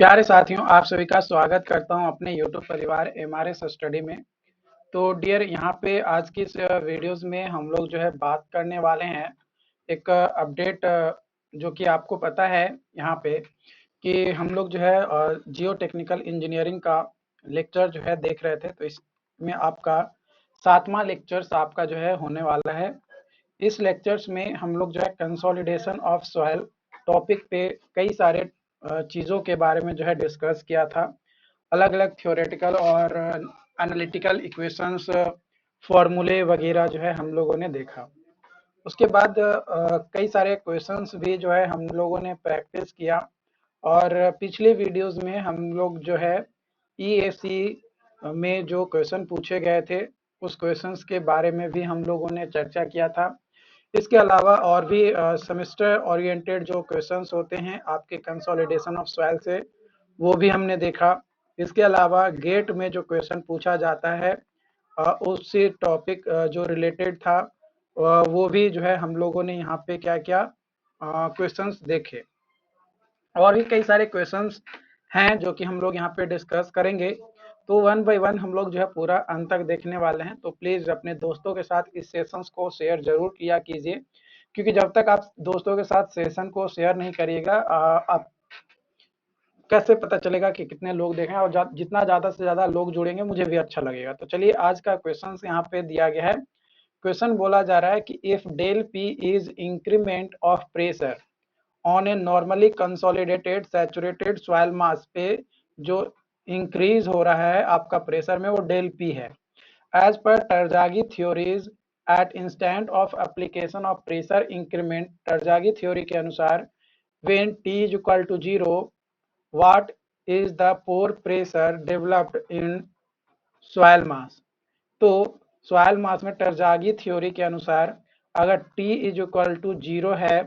प्यारे साथियों, आप सभी का स्वागत करता हूं अपने YouTube परिवार एमआरएस स्टडी में। तो डियर, यहाँ पे आज की इस वीडियोस में हम लोग जो है बात करने वाले हैं एक अपडेट, जो कि आपको पता है यहाँ पे कि हम लोग जो है जियो टेक्निकल इंजीनियरिंग का लेक्चर जो है देख रहे थे। तो इसमें आपका 7वां लेक्चर्स आपका जो है होने वाला है। इस लेक्चर्स में हम लोग जो है कंसोलिडेशन ऑफ सॉइल टॉपिक पे कई सारे चीज़ों के बारे में जो है डिस्कस किया था। अलग अलग थ्योरेटिकल और एनालिटिकल इक्वेशंस, फॉर्मूले वगैरह जो है हम लोगों ने देखा। उसके बाद कई सारे क्वेश्चंस भी जो है हम लोगों ने प्रैक्टिस किया। और पिछले वीडियोस में हम लोग जो है ईएसी में जो क्वेश्चन पूछे गए थे उस क्वेश्चंस के बारे में भी हम लोगों ने चर्चा किया था। इसके अलावा और भी सेमेस्टर ओरिएंटेड जो क्वेश्चंस होते हैं आपके कंसोलिडेशन ऑफ सॉइल से, वो भी हमने देखा। इसके अलावा गेट में जो क्वेश्चन पूछा जाता है उससे टॉपिक जो रिलेटेड था, वो भी जो है हम लोगों ने यहाँ पे क्या क्या क्वेश्चंस देखे। और भी कई सारे क्वेश्चंस हैं जो कि हम लोग यहाँ पे डिस्कस करेंगे। तो वन बाय वन हम लोग जो है पूरा अंत तक देखने वाले हैं। तो प्लीज अपने दोस्तों के साथ इस सेशंस को शेयर जरूर किया कीजिए, क्योंकि जब तक आप दोस्तों के साथ सेशन को शेयर नहीं करिएगा, आप कैसे पता चलेगा कि कितने लोग देखें। और जितना ज्यादा से ज्यादा लोग जुड़ेंगे मुझे भी अच्छा लगेगा। तो चलिए, आज का क्वेश्चन यहाँ पे दिया गया है। क्वेश्चन बोला जा रहा है कि if del P is increment of pressure on a normally consolidated saturated soil mass पे जो इंक्रीज हो रहा है आपका प्रेशर में, वो डेल पी है। As per Terzaghi theories at instant of application of pressure increment, Terzaghi theory के अनुसार when T is equal to 0, what is the pore pressure developed in soil mass। तो सॉइल मास में टरजागी theory के अनुसार अगर T is equal to 0 है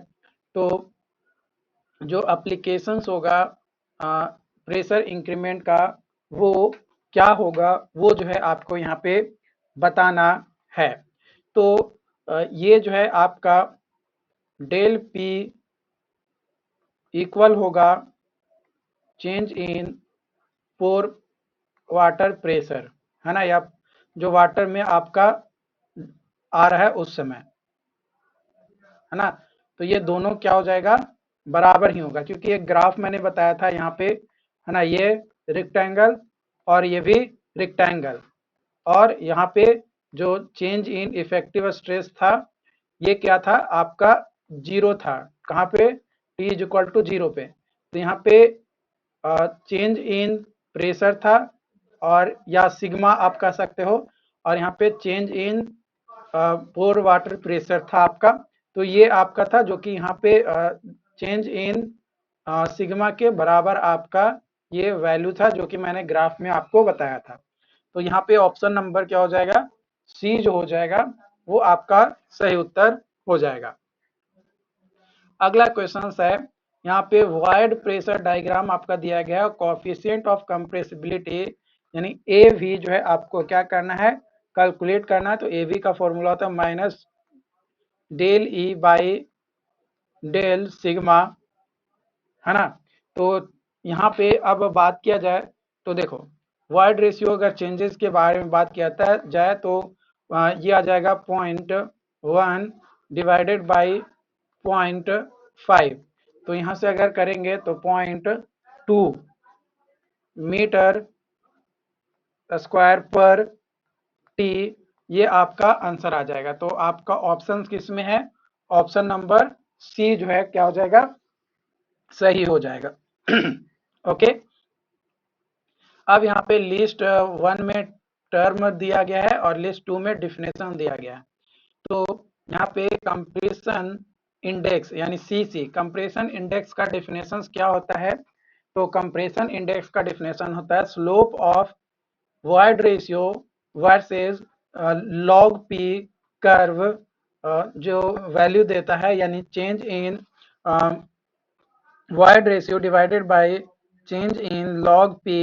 तो जो अप्लीकेशंस होगा प्रेशर इंक्रीमेंट का, वो क्या होगा, वो जो है आपको यहाँ पे बताना है। तो ये जो है आपका डेल पी इक्वल होगा change in pore water pressure, है ना, या जो वाटर में आपका आ रहा है उस समय, है ना। तो ये दोनों क्या हो जाएगा, बराबर ही होगा, क्योंकि एक ग्राफ मैंने बताया था यहाँ पे, है ना, ये रेक्टेंगल और ये भी रेक्टेंगल। और यहाँ पे जो चेंज इन इफेक्टिव स्ट्रेस था, ये क्या था आपका, जीरो था। कहाँ पे, टी इज इक्वल टू 0 पे। तो यहाँ पे चेंज इन प्रेशर था, और या सिग्मा आप कह सकते हो। और यहाँ पे change in pore water pressure था आपका। तो ये आपका था जो कि यहाँ पे चेंज इन सिग्मा के बराबर आपका ये वैल्यू था, जो कि मैंने ग्राफ में आपको बताया था। तो यहाँ पे ऑप्शन नंबर क्या हो जाएगा, सी जो हो जाएगा वो आपका सही उत्तर हो जाएगा। अगला क्वेश्चन है, यहाँ पे वॉइड प्रेशर डायग्राम आपका दिया गया है। कोएफिशिएंट ऑफ कंप्रेसिबिलिटी यानी ए वी जो है आपको क्या करना है, कैलकुलेट करना है। तो ए वी का फॉर्मूला होता है minus del E by del sigma, है ना। तो यहाँ पे अब बात किया जाए तो देखो, वॉइड रेशियो अगर चेंजेस के बारे में बात किया जाए तो ये आ जाएगा 0.1 डिवाइडेड बाई 0.5। तो यहाँ से अगर करेंगे तो 0.2 मीटर स्क्वायर पर टी, ये आपका आंसर आ जाएगा। तो आपका ऑप्शन किस में है, ऑप्शन नंबर सी जो है क्या हो जाएगा, सही हो जाएगा। ओके। अब यहाँ पे लिस्ट 1 में टर्म दिया गया है और लिस्ट 2 में डिफिनेशन दिया गया है। तो यहाँ पे कंप्रेशन इंडेक्स यानी सीसी, कंप्रेशन इंडेक्स का डिफिनेशन क्या होता है। तो कंप्रेशन इंडेक्स का डिफिनेशन होता है slope of void ratio versus log P curve, जो वैल्यू देता है, यानी change in void ratio divided by change in log P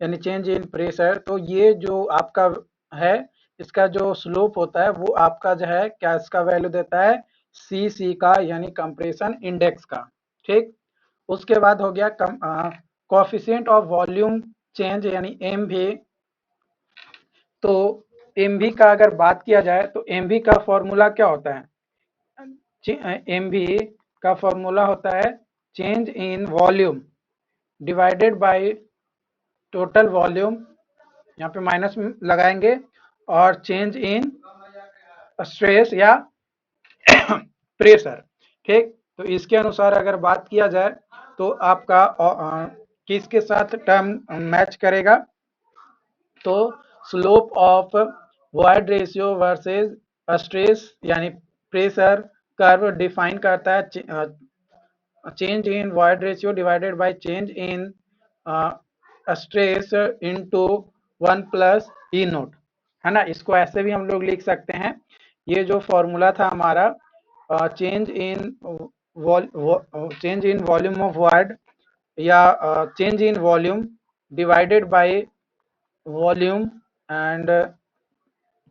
यानी चेंज इन प्रेशर। तो ये जो आपका है, इसका जो स्लोप होता है वो आपका जो है क्या, इसका वैल्यू देता है सी का, यानी कंप्रेशन इंडेक्स का। ठीक। उसके बाद हो गया कोफिशिएंट ऑफ वॉल्यूम चेंज यानी एम भी, तो एम भी का अगर बात किया जाए तो एम भी का फॉर्मूला क्या होता है? एम भी का फॉर्मूला होता है change in volume divided by total volume, यहाँ पे माइनस लगाएंगे, और चेंज इन स्ट्रेस या प्रेशर। ठीक, तो इसके अनुसार अगर बात किया जाए तो आपका किसके साथ टर्म मैच करेगा? तो slope of void ratio versus stress यानी प्रेशर कर्व डिफाइन करता है change in void ratio divided by change in stress into 1 plus E note, है ना। इसको ऐसे भी हम लोग लिख सकते हैं, ये जो फॉर्मूला था हमारा change in volume of void या change in volume divided by volume and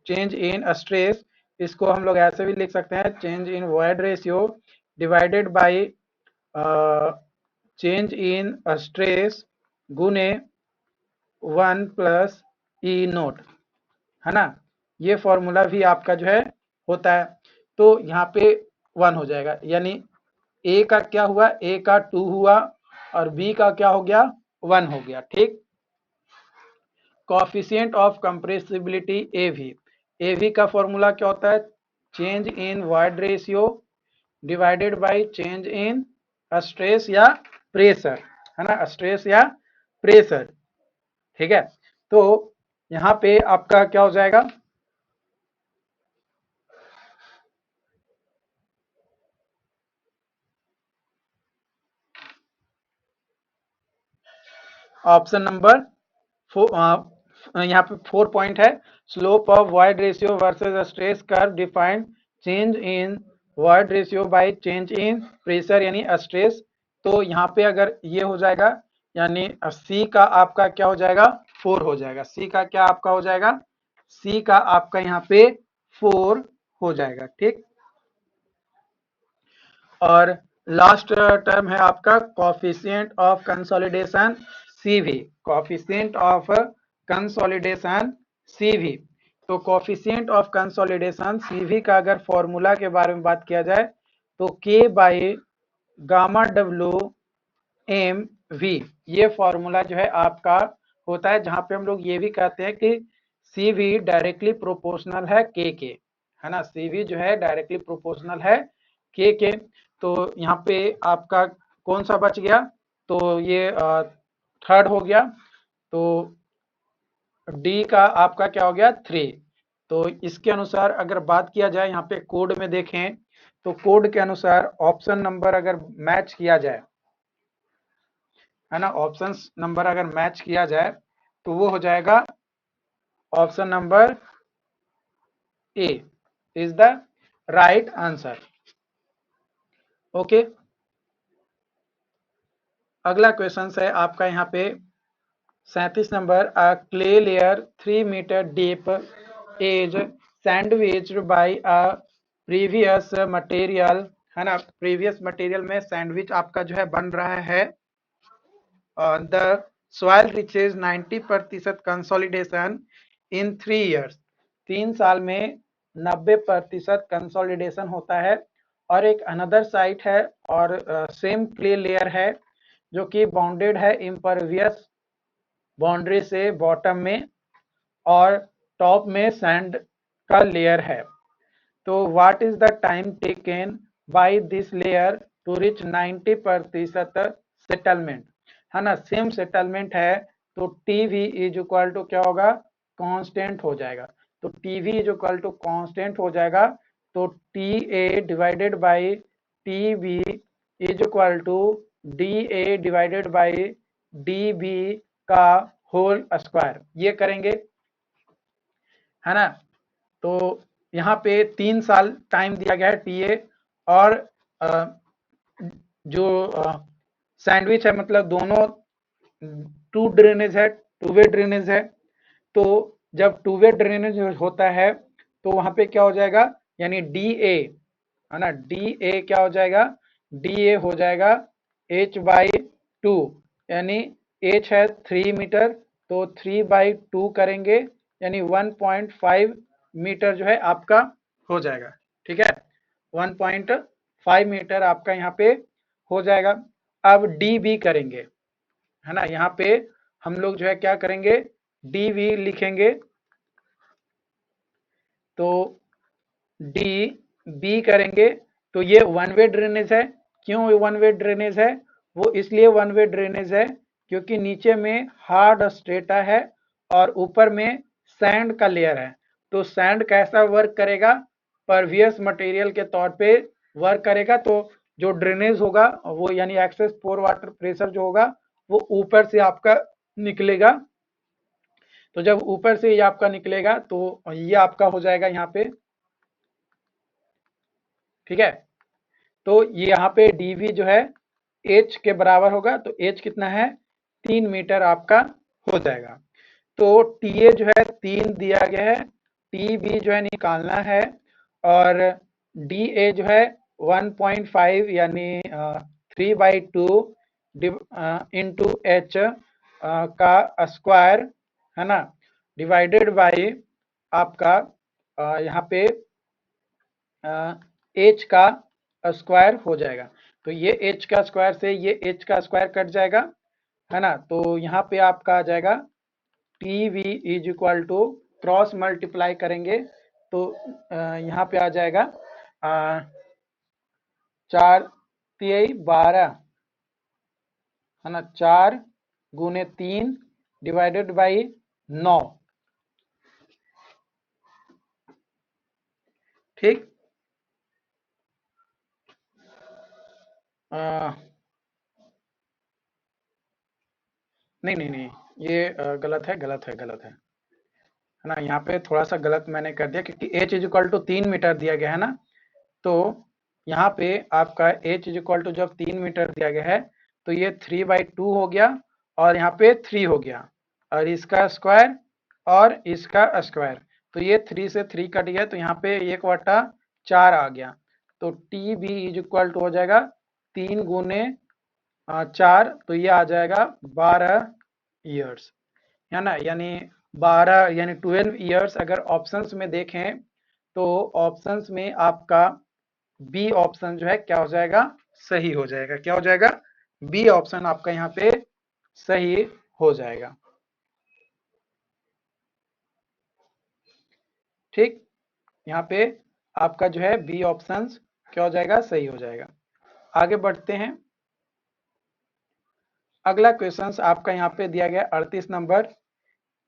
change in stress, इसको हम लोग ऐसे भी लिख सकते हैं change in void ratio divided by change in stress गुने 1 प्लस ई नोट, है ना। ये फॉर्मूला भी आपका जो है होता है, तो यहाँ पे 1 हो जाएगा, यानी ए का क्या हुआ? ए का 2 हुआ और बी का क्या हो गया? 1 हो गया। ठीक, कोफिशिएंट ऑफ कंप्रेसिबिलिटी एवी का फॉर्मूला क्या होता है? Change in void ratio divided by change in stress या प्रेशर, है ना, स्ट्रेस या प्रेशर। ठीक है, तो यहाँ पे आपका क्या हो जाएगा? ऑप्शन नंबर यहाँ पे 4 पॉइंट है, slope of void ratio versus stress curve defined change in void ratio by change in pressure यानी स्ट्रेस। तो यहाँ पे अगर ये हो जाएगा यानी सी का आपका क्या हो जाएगा? 4 हो जाएगा। सी का क्या आपका हो जाएगा? सी का आपका यहाँ पे 4 हो जाएगा। ठीक, और लास्ट टर्म है आपका coefficient of consolidation CV, coefficient of consolidation CV. तो कोफिशिएंट ऑफ कंसोलिडेशन सीवी का अगर फॉर्मूला के बारे में बात किया जाए तो K by gamma W M V, ये फॉर्मूला जो है आपका होता है, जहां पे हम लोग ये भी कहते हैं कि सी वी डायरेक्टली प्रोपोर्शनल है के, है ना। सी वी जो है डायरेक्टली प्रोपोर्शनल है के। तो यहाँ पे आपका कौन सा बच गया? तो ये थर्ड हो गया, तो डी का आपका क्या हो गया? 3। तो इसके अनुसार अगर बात किया जाए, यहाँ पे कोड में देखें तो कोड के अनुसार ऑप्शन नंबर अगर मैच किया जाए, है ना, ऑप्शन नंबर अगर मैच किया जाए तो वो हो जाएगा option number A is the right answer. Okay, अगला क्वेश्चन है आपका यहाँ पे 37 नंबर, a clay layer 3 metre deep is sandwiched by a previous material, है ना। प्रीवियस मटेरियल में सैंडविच आपका जो है बन रहा है। The soil reaches 90% consolidation in 3 years, 3 साल में 90% कंसोलिडेशन होता है। और एक अनदर साइट है और सेम क्ले लेयर है जो कि बाउंडेड है इम्परवियस बाउंड्री से बॉटम में, और टॉप में सैंड का लेयर है। तो what is the time taken by this layer to reach 90% settlement, है ना। सेम सेटलमेंट है तो T V is equal to क्या होगा? कांस्टेंट हो जाएगा। तो T V is equal to constant हो जाएगा, तो T A divided by T B is equal to D A divided by D B का होल स्क्वायर, ये करेंगे, है ना। तो यहाँ पे 3 साल टाइम दिया गया है टीए, और जो सैंडविच है मतलब दोनों टू ड्रेनेज है, टू वे ड्रेनेज है। तो जब टू वे ड्रेनेज होता है तो वहां पे क्या हो जाएगा? यानी डी ए, है ना, डी ए क्या हो जाएगा? डी ए हो जाएगा एच बाई 2, यानी एच है 3 मीटर, तो 3/2 करेंगे, यानी 1.5 मीटर जो है आपका हो जाएगा। ठीक है, 1.5 मीटर आपका यहाँ पे हो जाएगा। अब डी बी करेंगे, है ना, यहाँ पे हम लोग जो है क्या करेंगे, डी वी लिखेंगे। तो डी बी करेंगे, तो ये वन वे ड्रेनेज है। क्यों वन वे ड्रेनेज है? वो इसलिए वन वे ड्रेनेज है क्योंकि नीचे में हार्ड स्ट्रेटा है और ऊपर में सैंड का लेयर है। तो सैंड कैसा वर्क करेगा? परवियस मटेरियल के तौर पे वर्क करेगा। तो जो ड्रेनेज होगा वो यानी एक्सेस पोर वाटर प्रेशर जो होगा वो ऊपर से आपका निकलेगा। तो जब ऊपर से ये आपका निकलेगा तो ये आपका हो जाएगा यहाँ पे। ठीक है, तो ये यहाँ पे dv जो है h के बराबर होगा। तो h कितना है? 3 मीटर आपका हो जाएगा। तो TA जो है 3 दिया गया है, TB जो है निकालना है, और DA जो है 1.5 यानी 3/2 इंटू एच का स्क्वायर, है ना, डिवाइडेड बाई आपका यहाँ पे एच का स्क्वायर हो जाएगा। तो ये एच का स्क्वायर से ये एच का स्क्वायर कट जाएगा, है ना। तो यहाँ पे आपका आ जाएगा T V is equal to, cross multiply करेंगे तो यहाँ पे आ जाएगा 4×3=12, है ना, 4×3 डिवाइडेड बाई 9। ठीक, नहीं नहीं नहीं, ये गलत है, गलत है, गलत है ना। यहाँ पे थोड़ा सा गलत मैंने कर दिया क्योंकि h is equal to 3 metre दिया गया है ना। तो यहाँ पे आपका h इज इक्वल टू जब 3 मीटर दिया गया है तो ये 3/2 हो गया, और यहाँ पे 3 हो गया, और इसका स्क्वायर और इसका स्क्वायर। तो ये 3 से 3 कट गया, तो यहाँ पे 1/4 आ गया। तो T B is equal to हो जाएगा 3×4, तो ये आ जाएगा 12 ईयर्स, है ना, यानी 12 यानी 12 ईयर्स। अगर ऑप्शंस में देखें तो ऑप्शंस में आपका बी ऑप्शन जो है क्या हो जाएगा? सही हो जाएगा। क्या हो जाएगा? बी ऑप्शन आपका यहाँ पे सही हो जाएगा। ठीक, यहाँ पे आपका जो है बी ऑप्शन क्या हो जाएगा? सही हो जाएगा। आगे बढ़ते हैं। अगला क्वेश्चन आपका यहाँ पे दिया गया 38 नंबर।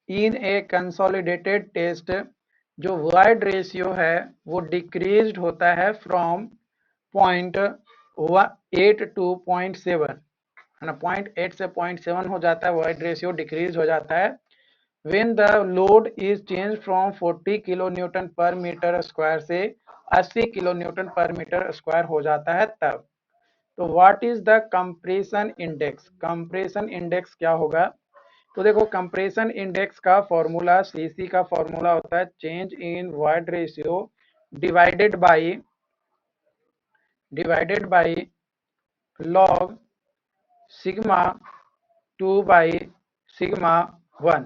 इन ए कंसोलिडेटेड टेस्ट जो वाइड रेशियो है वो डिक्रीज्ड होता है फ्रॉम 0.8 टू 0.7, है ना, 0.8 से 0.7 हो जाता है, वाइड रेशियो डिक्रीज हो जाता है। When the load is change from 40 kilo newton पर मीटर स्क्वायर से 80 किलो न्यूटन पर मीटर स्क्वायर हो जाता है तब। तो what is the compression index? Compression index क्या होगा? तो देखो, कंप्रेशन इंडेक्स का फॉर्मूला, सीसी का फॉर्मूला होता है change in void ratio divided by log sigma 2/σ1,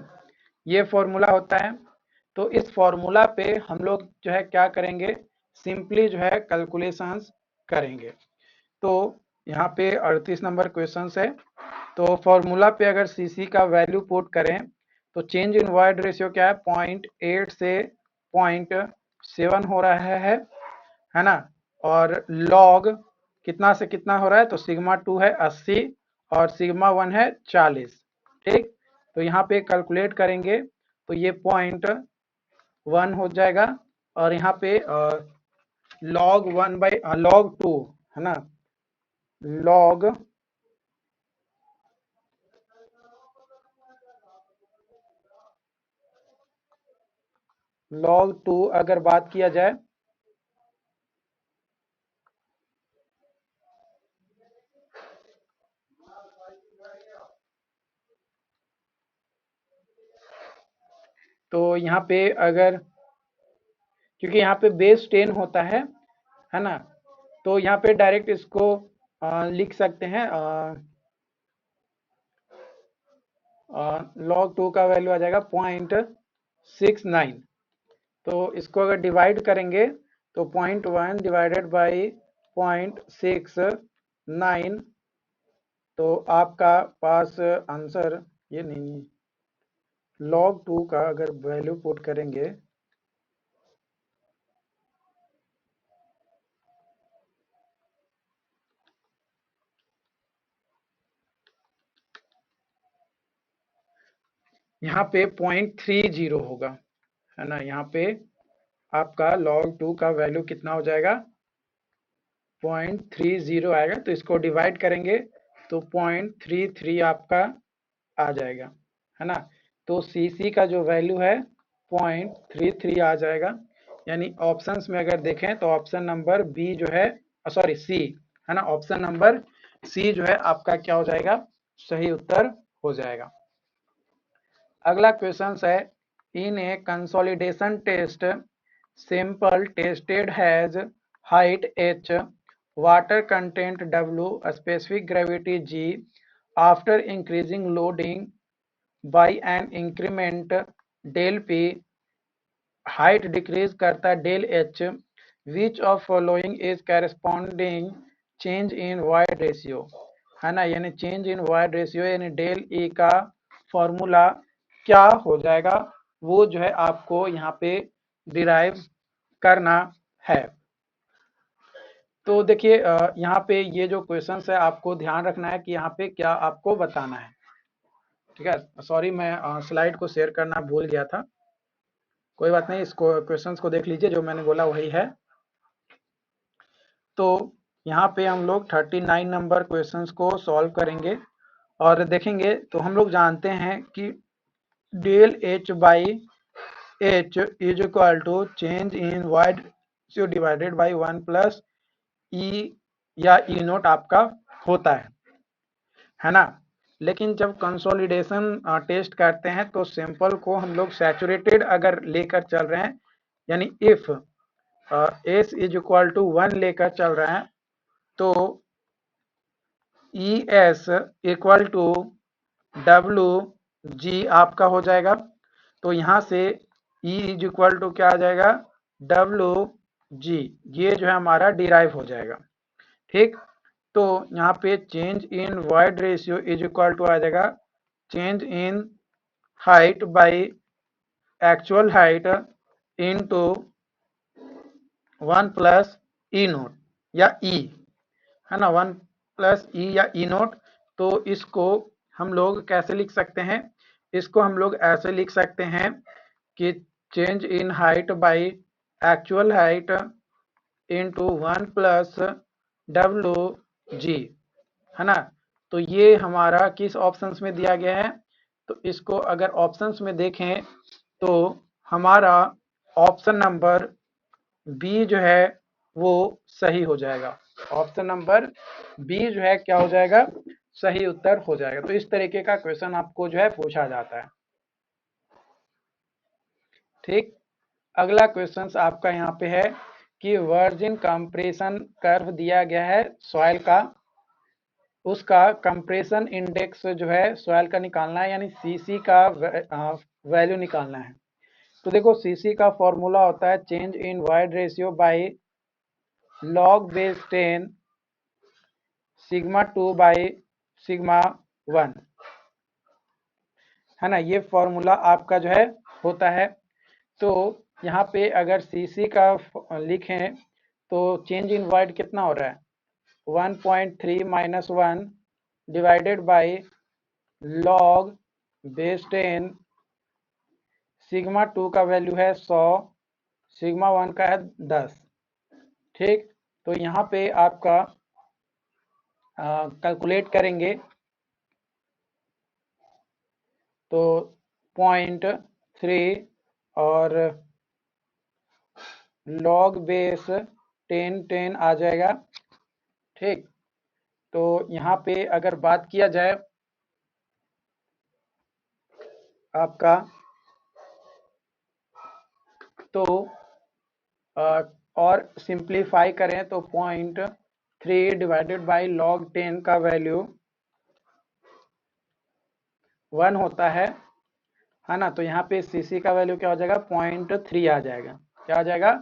ये फॉर्मूला होता है। तो इस फॉर्मूला पे हम लोग जो है क्या करेंगे? सिंपली जो है कैलकुलेशंस करेंगे। तो यहाँ पे 38 नंबर क्वेश्चन है। तो फॉर्मूला पे अगर सीसी का वैल्यू पुट करें तो चेंज इन वाइड रेशियो क्या है? 0.8 से 0.7 हो रहा है ना। और लॉग कितना से कितना हो रहा है? तो सिग्मा 2 है 80 और सिग्मा 1 है 40। ठीक, तो यहाँ पे कैलकुलेट करेंगे तो ये 0.1 हो जाएगा, और यहाँ पे log 2, है ना, log log 2 अगर बात किया जाए तो यहाँ पे अगर, क्योंकि यहाँ पे बेस 10 होता है ना, तो यहाँ पे डायरेक्ट इसको लिख सकते हैं log 2 का वैल्यू आ जाएगा 0.69। तो इसको अगर डिवाइड करेंगे तो 0.1 डिवाइडेड बाई 0.69, तो आपका पास आंसर ये नहीं, log 2 का अगर वैल्यू पुट करेंगे यहाँ पे 0.30 होगा, है ना। यहाँ पे आपका log 2 का वैल्यू कितना हो जाएगा, 0.30 आएगा। तो इसको डिवाइड करेंगे तो 0.33 आपका आ जाएगा, है ना। तो सीसी का जो वैल्यू है 0.33 आ जाएगा। यानी ऑप्शंस में अगर देखें तो ऑप्शन नंबर बी जो है, सॉरी सी, है ना, ऑप्शन नंबर सी जो है आपका क्या हो जाएगा, सही उत्तर हो जाएगा। अगला क्वेश्चन है, in a consolidation test sample tested has height h, water content w, specific gravity g, after increasing loading by an increment del p, height decrease करता del H, which of following is corresponding change in void ratio, है ना। यानी change in void ratio यानी del E का formula क्या हो जाएगा, वो जो है आपको यहाँ पे डिराइव करना है। तो देखिए यहाँ पे ये जो क्वेश्चन है आपको ध्यान रखना है कि यहाँ पे क्या आपको बताना है। ठीक है, सॉरी मैं स्लाइड को शेयर करना भूल गया था, कोई बात नहीं, इसको क्वेश्चंस को देख लीजिए, जो मैंने बोला वही है। तो यहाँ पे हम लोग 39 नंबर क्वेश्चंस को सॉल्व करेंगे और देखेंगे। तो हम लोग जानते हैं कि del H by H is equal to change in void ratio divided by 1 plus E या ई नोट आपका होता है ना। लेकिन जब कंसोलिडेशन टेस्ट करते हैं तो सैंपल को हम लोग सैचुरेटेड अगर लेकर चल रहे हैं, यानी if S is equal to 1 लेकर चल रहे हैं, तो E S equal to W G आपका हो जाएगा। तो यहाँ से ई इज इक्वल टू क्या आ जाएगा, डब्लू जी, ये जो है हमारा डिराइव हो जाएगा। ठीक, तो यहाँ पे change in void ratio is equal to आ जाएगा change in height by actual height into 1 plus E naught या ई, है ना, 1 प्लस ई या ई नोट। तो इसको हम लोग कैसे लिख सकते हैं, इसको हम लोग ऐसे लिख सकते हैं कि change in height by actual height into 1 plus W G, है ना। तो ये हमारा किस ऑप्शंस में दिया गया है, तो इसको अगर ऑप्शंस में देखें तो हमारा ऑप्शन नंबर बी जो है वो सही हो जाएगा। ऑप्शन नंबर बी जो है क्या हो जाएगा, सही उत्तर हो जाएगा। तो इस तरीके का क्वेश्चन आपको जो है पूछा जाता है। ठीक, अगला क्वेश्चन आपका यहाँ पे है कि वर्जिन कंप्रेशन कर्व दिया गया है सॉइल का, उसका कंप्रेशन इंडेक्स जो है सॉइल का निकालना है, यानी सीसी का वैल्यू निकालना है। तो देखो सीसी का फॉर्मूला होता है change in void ratio by log base 10 sigma 2 by sigma 1, है ना। ये फॉर्मूला आपका जो है होता है। तो यहाँ पे अगर सीसी का लिखें तो चेंज इन वाइड कितना हो रहा है, 1.3 minus 1 divided by log base 10, sigma 2 का वैल्यू है 100, सिग्मा 1 का है 10। ठीक, तो यहाँ पे आपका कैलकुलेट करेंगे तो 0.3 और लॉग बेस 10 आ जाएगा। ठीक, तो यहाँ पे अगर बात किया जाए आपका, तो और सिंप्लीफाई करें तो 0.3 डिवाइडेड बाई लॉग 10 का वैल्यू 1 होता है ना, तो यहाँ पे सीसी का वैल्यू क्या हो जाएगा, 0.3 आ जाएगा। क्या आ जाएगा,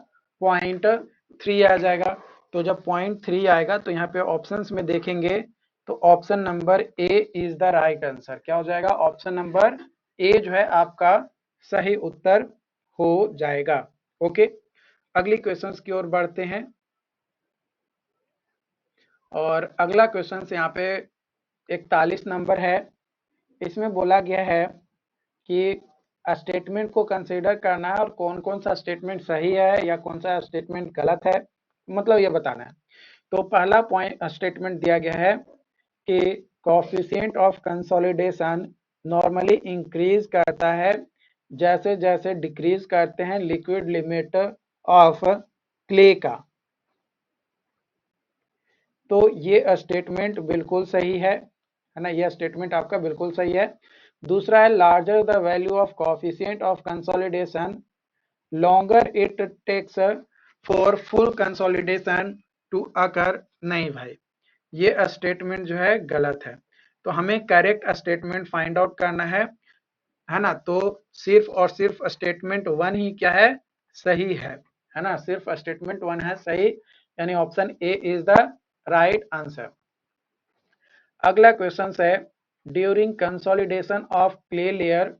0.3 आ जाएगा। तो जब 0.3 आएगा तो यहाँ पे ऑप्शंस में देखेंगे तो option number A is the right answer. क्या हो जाएगा, ऑप्शन नंबर ए जो है आपका सही उत्तर हो जाएगा। ओके, अगली क्वेश्चंस की ओर बढ़ते हैं। और अगला क्वेश्चन यहाँ पे 41 नंबर है। इसमें बोला गया है कि स्टेटमेंट को कंसीडर करना है और कौन कौन सा स्टेटमेंट सही है या कौन सा स्टेटमेंट गलत है, मतलब ये बताना है। तो पहला पॉइंट स्टेटमेंट दिया गया है कि coefficient of consolidation normally increase करता है जैसे जैसे डिक्रीज करते हैं लिक्विड लिमिट ऑफ क्ले का। तो ये स्टेटमेंट बिल्कुल सही है ना, यह स्टेटमेंट आपका बिल्कुल सही है। दूसरा है larger the value of coefficient of consolidation longer it takes for full consolidation to occur. नहीं भाई, ये स्टेटमेंट जो है गलत है। तो हमें करेक्ट स्टेटमेंट फाइंड आउट करना है ना। तो सिर्फ और सिर्फ स्टेटमेंट 1 ही क्या है, सही है ना, सिर्फ स्टेटमेंट 1 है सही, यानी option A is the right answer. अगला क्वेश्चन है, during consolidation of clay layer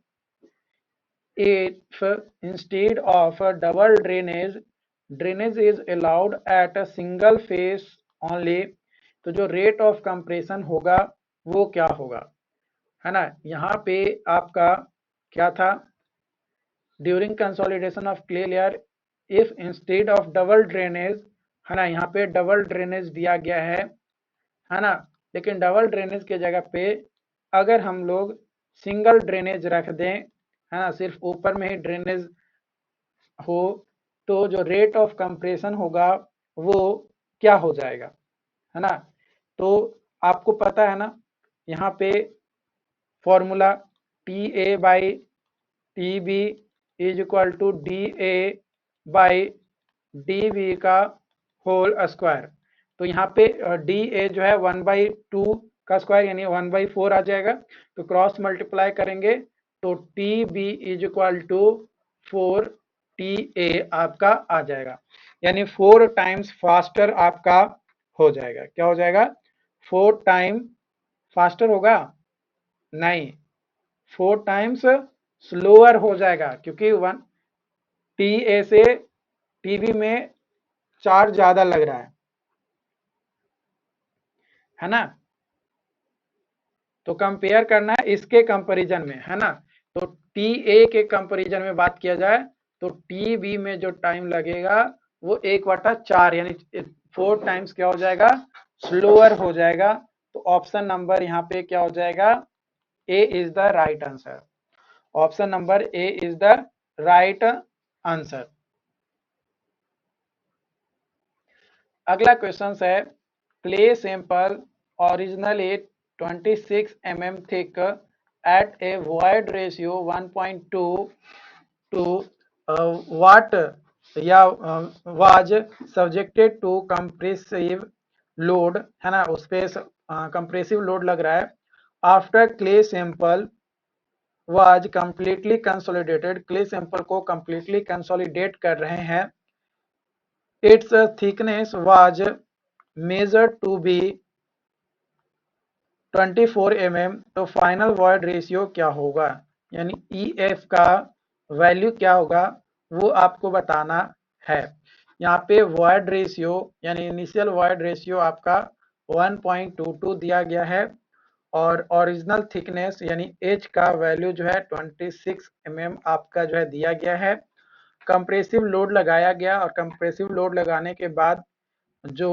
if instead of a double drainage is allowed at a single phase only, तो जो रेट ऑफ कंप्रेशन होगा वो क्या होगा, है ना। यहाँ पे आपका क्या था, during consolidation of clay layer if instead of double drainage, है ना, यहाँ पे डबल ड्रेनेज दिया गया है ना। लेकिन डबल ड्रेनेज के जगह पे अगर हम लोग सिंगल ड्रेनेज रख दें, है ना, सिर्फ ऊपर में ही ड्रेनेज हो, तो जो रेट ऑफ कंप्रेशन होगा वो क्या हो जाएगा, है ना। तो आपको पता है ना, यहाँ पे formula T A by T B is equal to D A by D B का होल स्क्वायर। तो यहाँ पे डी ए जो है 1/2 का स्क्वायर यानी 1/4 आ जाएगा। तो क्रॉस मल्टीप्लाई करेंगे तो T B is equal to 4 T A आपका आ जाएगा, यानी 4 टाइम्स फास्टर आपका हो जाएगा। क्या हो जाएगा, 4 टाइम फास्टर होगा, नहीं, 4 टाइम्स स्लोअर हो जाएगा, क्योंकि वन टी ए से टीबी में चार्ज ज्यादा लग रहा है ना। तो कंपेयर करना है इसके कंपैरिजन में, है ना। तो टी ए के कंपैरिजन में बात किया जाए तो टी बी में जो टाइम लगेगा वो 1/4 यानी 4 टाइम्स क्या हो जाएगा, स्लोअर हो जाएगा। तो ऑप्शन नंबर यहाँ पे क्या हो जाएगा, A is the right answer. Option number A is the right answer. अगला क्वेश्चन है, clay sample originally 26 mm thick at a void ratio 1.2 to what या was subjected to compressive load, है ना, उस पे कंप्रेसिव लोड लग रहा है। After clay sample was completely consolidated, clay sample को कंप्लीटली कंसोलिडेट कर रहे हैं। Its thickness was measured to be 24 mm, तो फाइनल वॉइड रेशियो क्या होगा, यानी ई एफ का वैल्यू क्या होगा वो आपको बताना है। यहाँ पे वॉइड रेशियो यानी इनिशियल वॉइड रेशियो आपका 1.22 दिया गया है और ओरिजिनल थिकनेस यानी एच का वैल्यू जो है 26 mm आपका जो है दिया गया है। कंप्रेसिव लोड लगाया गया और कंप्रेसिव लोड लगाने के बाद जो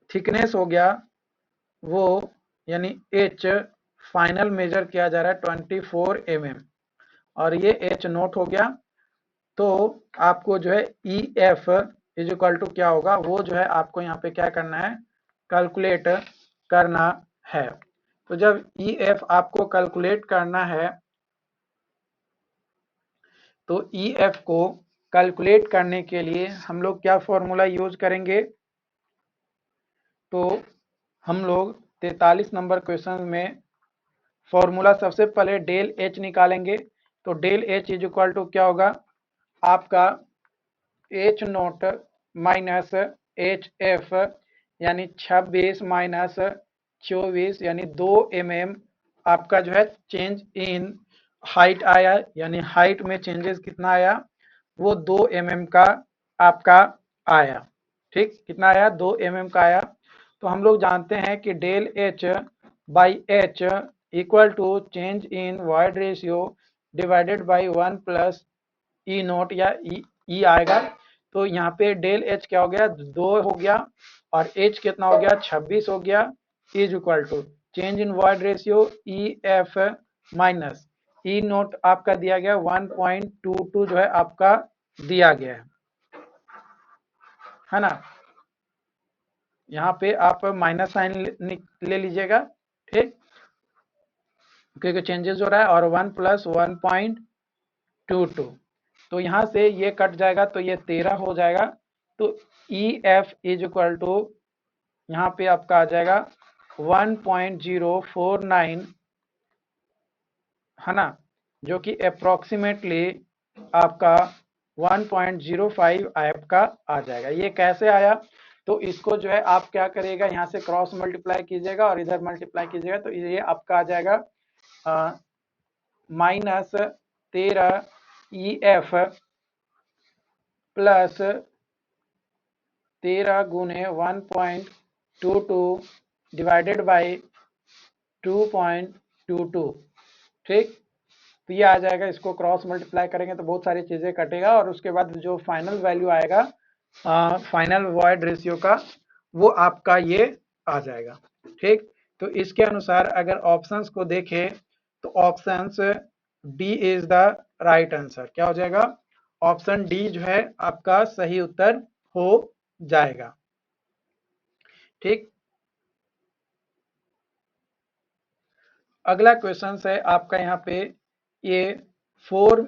थिकनेस हो गया वो यानी एच फाइनल मेजर किया जा रहा है 24 mm और ये एच नोट हो गया। तो आपको जो है E F is equal to क्या होगा, वो जो है आपको यहाँ पे क्या करना है, कैलकुलेट करना है। तो जब ई एफ आपको कैलकुलेट करना है तो ई एफ को कैलकुलेट करने के लिए हम लोग क्या फॉर्मूला यूज करेंगे, तो हम लोग 43 नंबर क्वेश्चन में फॉर्मूला सबसे पहले डेल एच निकालेंगे। तो del H is equal to क्या होगा आपका H naught minus H F, यानी 26 माइनस 24 यानी 2 mm आपका जो है चेंज इन हाइट आया, यानी हाइट में चेंजेस कितना आया वो 2 mm का आपका आया। ठीक, कितना आया 2 mm का आया। तो हम लोग जानते हैं कि del H by H equal to change in void ratio divided by 1 plus E naught या ई आएगा। तो यहाँ पे डेल एच क्या हो गया 2 हो गया और एच कितना हो गया 26 हो गया, is equal to change in void ratio E F minus E naught आपका दिया गया 1.22 जो है आपका दिया गया है ना। यहाँ पे आप माइनस साइन ले लीजिएगा, ठीक, क्योंकि चेंजेस हो रहा है, और 1 प्लस 1.22, तो यहाँ से ये कट जाएगा तो ये 13 हो जाएगा। तो E F is equal to यहाँ पे आपका आ जाएगा 1.049 है ना, जो कि अप्रोक्सीमेटली आपका 1.05 आपका आ जाएगा। ये कैसे आया, तो इसको जो है आप क्या करिएगा यहाँ से क्रॉस मल्टीप्लाई कीजिएगा और इधर मल्टीप्लाई कीजिएगा, तो ये आपका आ जाएगा माइनस 13 ई एफ प्लस 13 गुने 1.22 डिवाइडेड बाई 2.22, ठीक। तो ये आ जाएगा, इसको क्रॉस मल्टीप्लाई करेंगे तो बहुत सारी चीज़ें कटेगा और उसके बाद जो फाइनल वैल्यू आएगा फाइनल वॉइड रेशियो का वो आपका ये आ जाएगा, ठीक। तो इसके अनुसार अगर ऑप्शंस को देखें तो options D is the right answer. क्या हो जाएगा, ऑप्शन डी जो है आपका सही उत्तर हो जाएगा, ठीक। अगला क्वेश्चन है आपका यहाँ पे, ये 4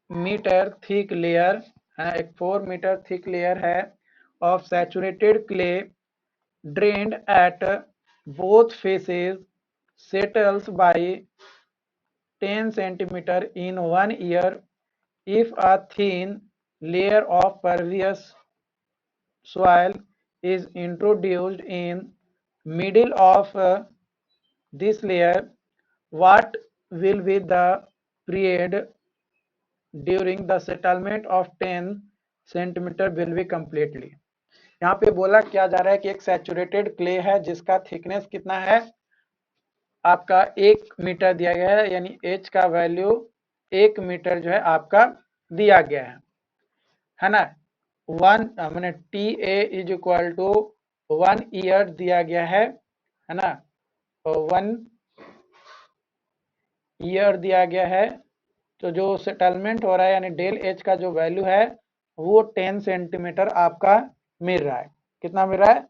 मीटर थिक लेयर है, एक 4 मीटर थिक लेयर है of saturated clay drained at both faces settles by 10 centimeter in 1 year if a thin layer of pervious soil is introduced in middle of this layer. What will be the period during the settlement of 10 centimeter will be completely। यहाँ पे बोला क्या जा रहा है कि एक saturated clay है जिसका थिकनेस कितना है आपका 1 मीटर दिया गया है, यानी एच का वैल्यू 1 मीटर जो है आपका दिया गया है ना। मैंने T A is equal to 1 year दिया गया है ना, और 1 ईयर दिया गया है। तो जो सेटलमेंट हो रहा है यानी डेल एच का जो वैल्यू है वो 10 सेंटीमीटर आपका मिल रहा है। कितना मिल रहा है,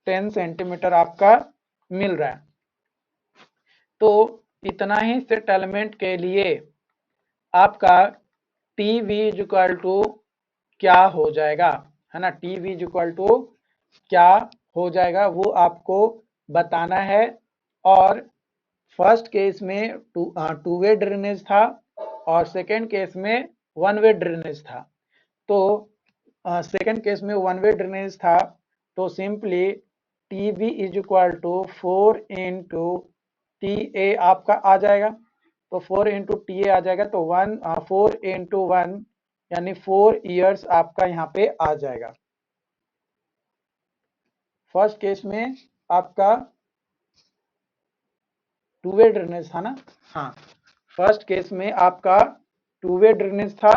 10 सेंटीमीटर आपका मिल रहा है। तो इतना ही सेटलमेंट के लिए आपका T V is equal to क्या हो जाएगा है ना, T V is equal to क्या हो जाएगा वो आपको बताना है। और फर्स्ट केस में टू वे ड्रेनेज था और सेकेंड केस में 1 वे ड्रेनेज था। तो सेकेंड केस में 1 वे ड्रेनेज था तो simply T B is equal to 4 into T A आपका आ जाएगा। तो 4 इंटू टी ए आ जाएगा, तो 4 इंटू 1 यानी 4 ईयर्स आपका यहाँ पे आ जाएगा। फर्स्ट केस में आपका टू वे ड्रेनेज था ना, हाँ, फर्स्ट केस में आपका टू वे ड्रेनेज था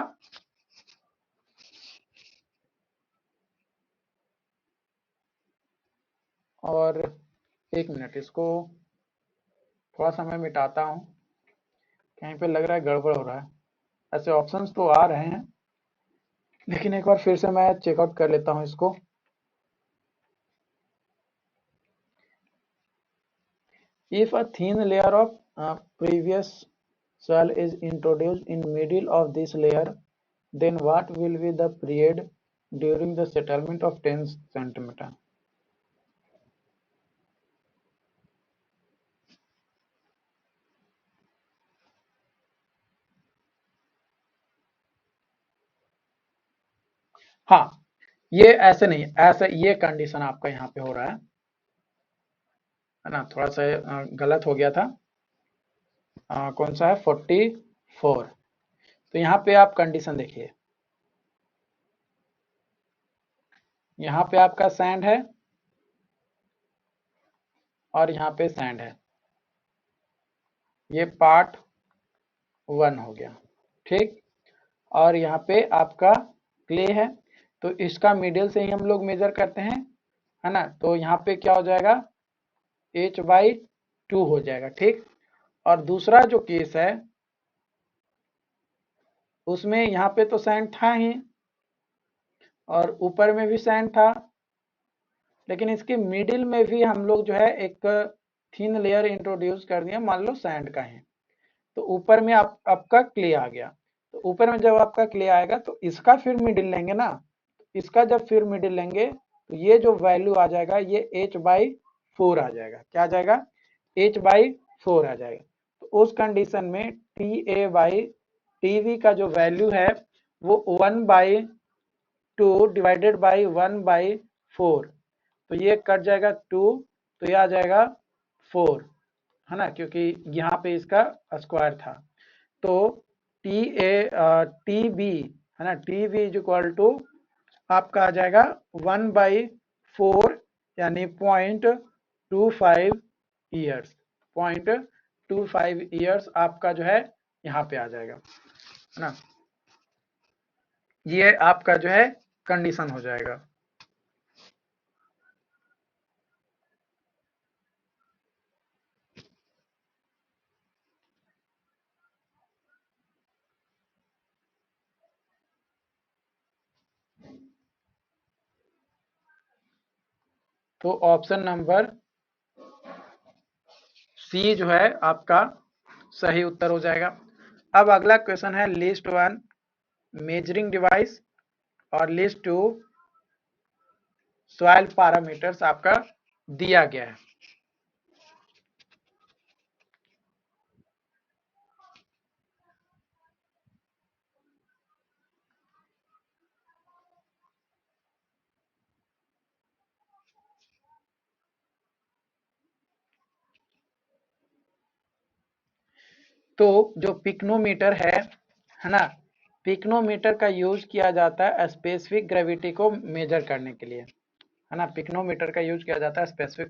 और 1 मिनट इसको थोड़ा सा मैं मिटाता हूँ, कहीं पे लग रहा है गड़बड़ हो रहा है। ऐसे ऑप्शंस तो आ रहे हैं लेकिन एक बार फिर से मैं चेकआउट कर लेता हूँ इसको। If a thin layer of previous soil is introduced in middle of this layer, then what will be the period during the settlement of 10 centimeter? हाँ, ये ऐसे नहीं, ऐसे ये कंडीशन आपका यहाँ पे हो रहा है ना, थोड़ा सा गलत हो गया था। कौन सा है 44। तो यहाँ पे आप कंडीशन देखिए, यहाँ पे आपका सैंड है और यहाँ पे सैंड है, ये पार्ट 1 हो गया, ठीक। और यहाँ पे आपका क्ले है, तो इसका मिडिल से ही हम लोग मेजर करते हैं, है ना। तो यहाँ पे क्या हो जाएगा, h/2 हो जाएगा, ठीक। और दूसरा जो केस है उसमें यहाँ पे तो सैंड था ही और ऊपर में भी सैंड था, लेकिन इसके मिडिल में भी हम लोग जो है एक थिन लेयर इंट्रोड्यूस कर दिया, मान लो सैंड का है। तो ऊपर में आपका क्ले आ गया, तो ऊपर में जब आपका क्ले आएगा तो इसका फिर मिडिल लेंगे ना, इसका जब फिर मिडिल लेंगे तो ये जो वैल्यू आ जाएगा ये h/4 आ जाएगा। क्या आ जाएगा, h/4 आ जाएगा। तो उस कंडीशन में TA/TV का जो वैल्यू है वो 1/2 डिवाइडेड बाई 1/4, तो ये कट जाएगा 2, तो ये आ जाएगा 4, है ना, क्योंकि यहाँ पे इसका स्क्वायर था। तो टी बी, है ना, T B is equal to आपका आ जाएगा 1/4, यानी 0.25 ईयर्स, 0.25 ईयर्स आपका जो है यहाँ पे आ जाएगा, है ना। ये आपका जो है कंडीशन हो जाएगा। तो ऑप्शन नंबर सी जो है आपका सही उत्तर हो जाएगा। अब अगला क्वेश्चन है लिस्ट 1 मेजरिंग डिवाइस और लिस्ट 2 सॉइल पैरामीटर्स आपका दिया गया है। तो जो पिक्नोमीटर है ना, पिक्नोमीटर का यूज किया जाता है स्पेसिफिक ग्रेविटी को मेजर करने के लिए, है ना। पिक्नोमीटर का यूज किया जाता है स्पेसिफिक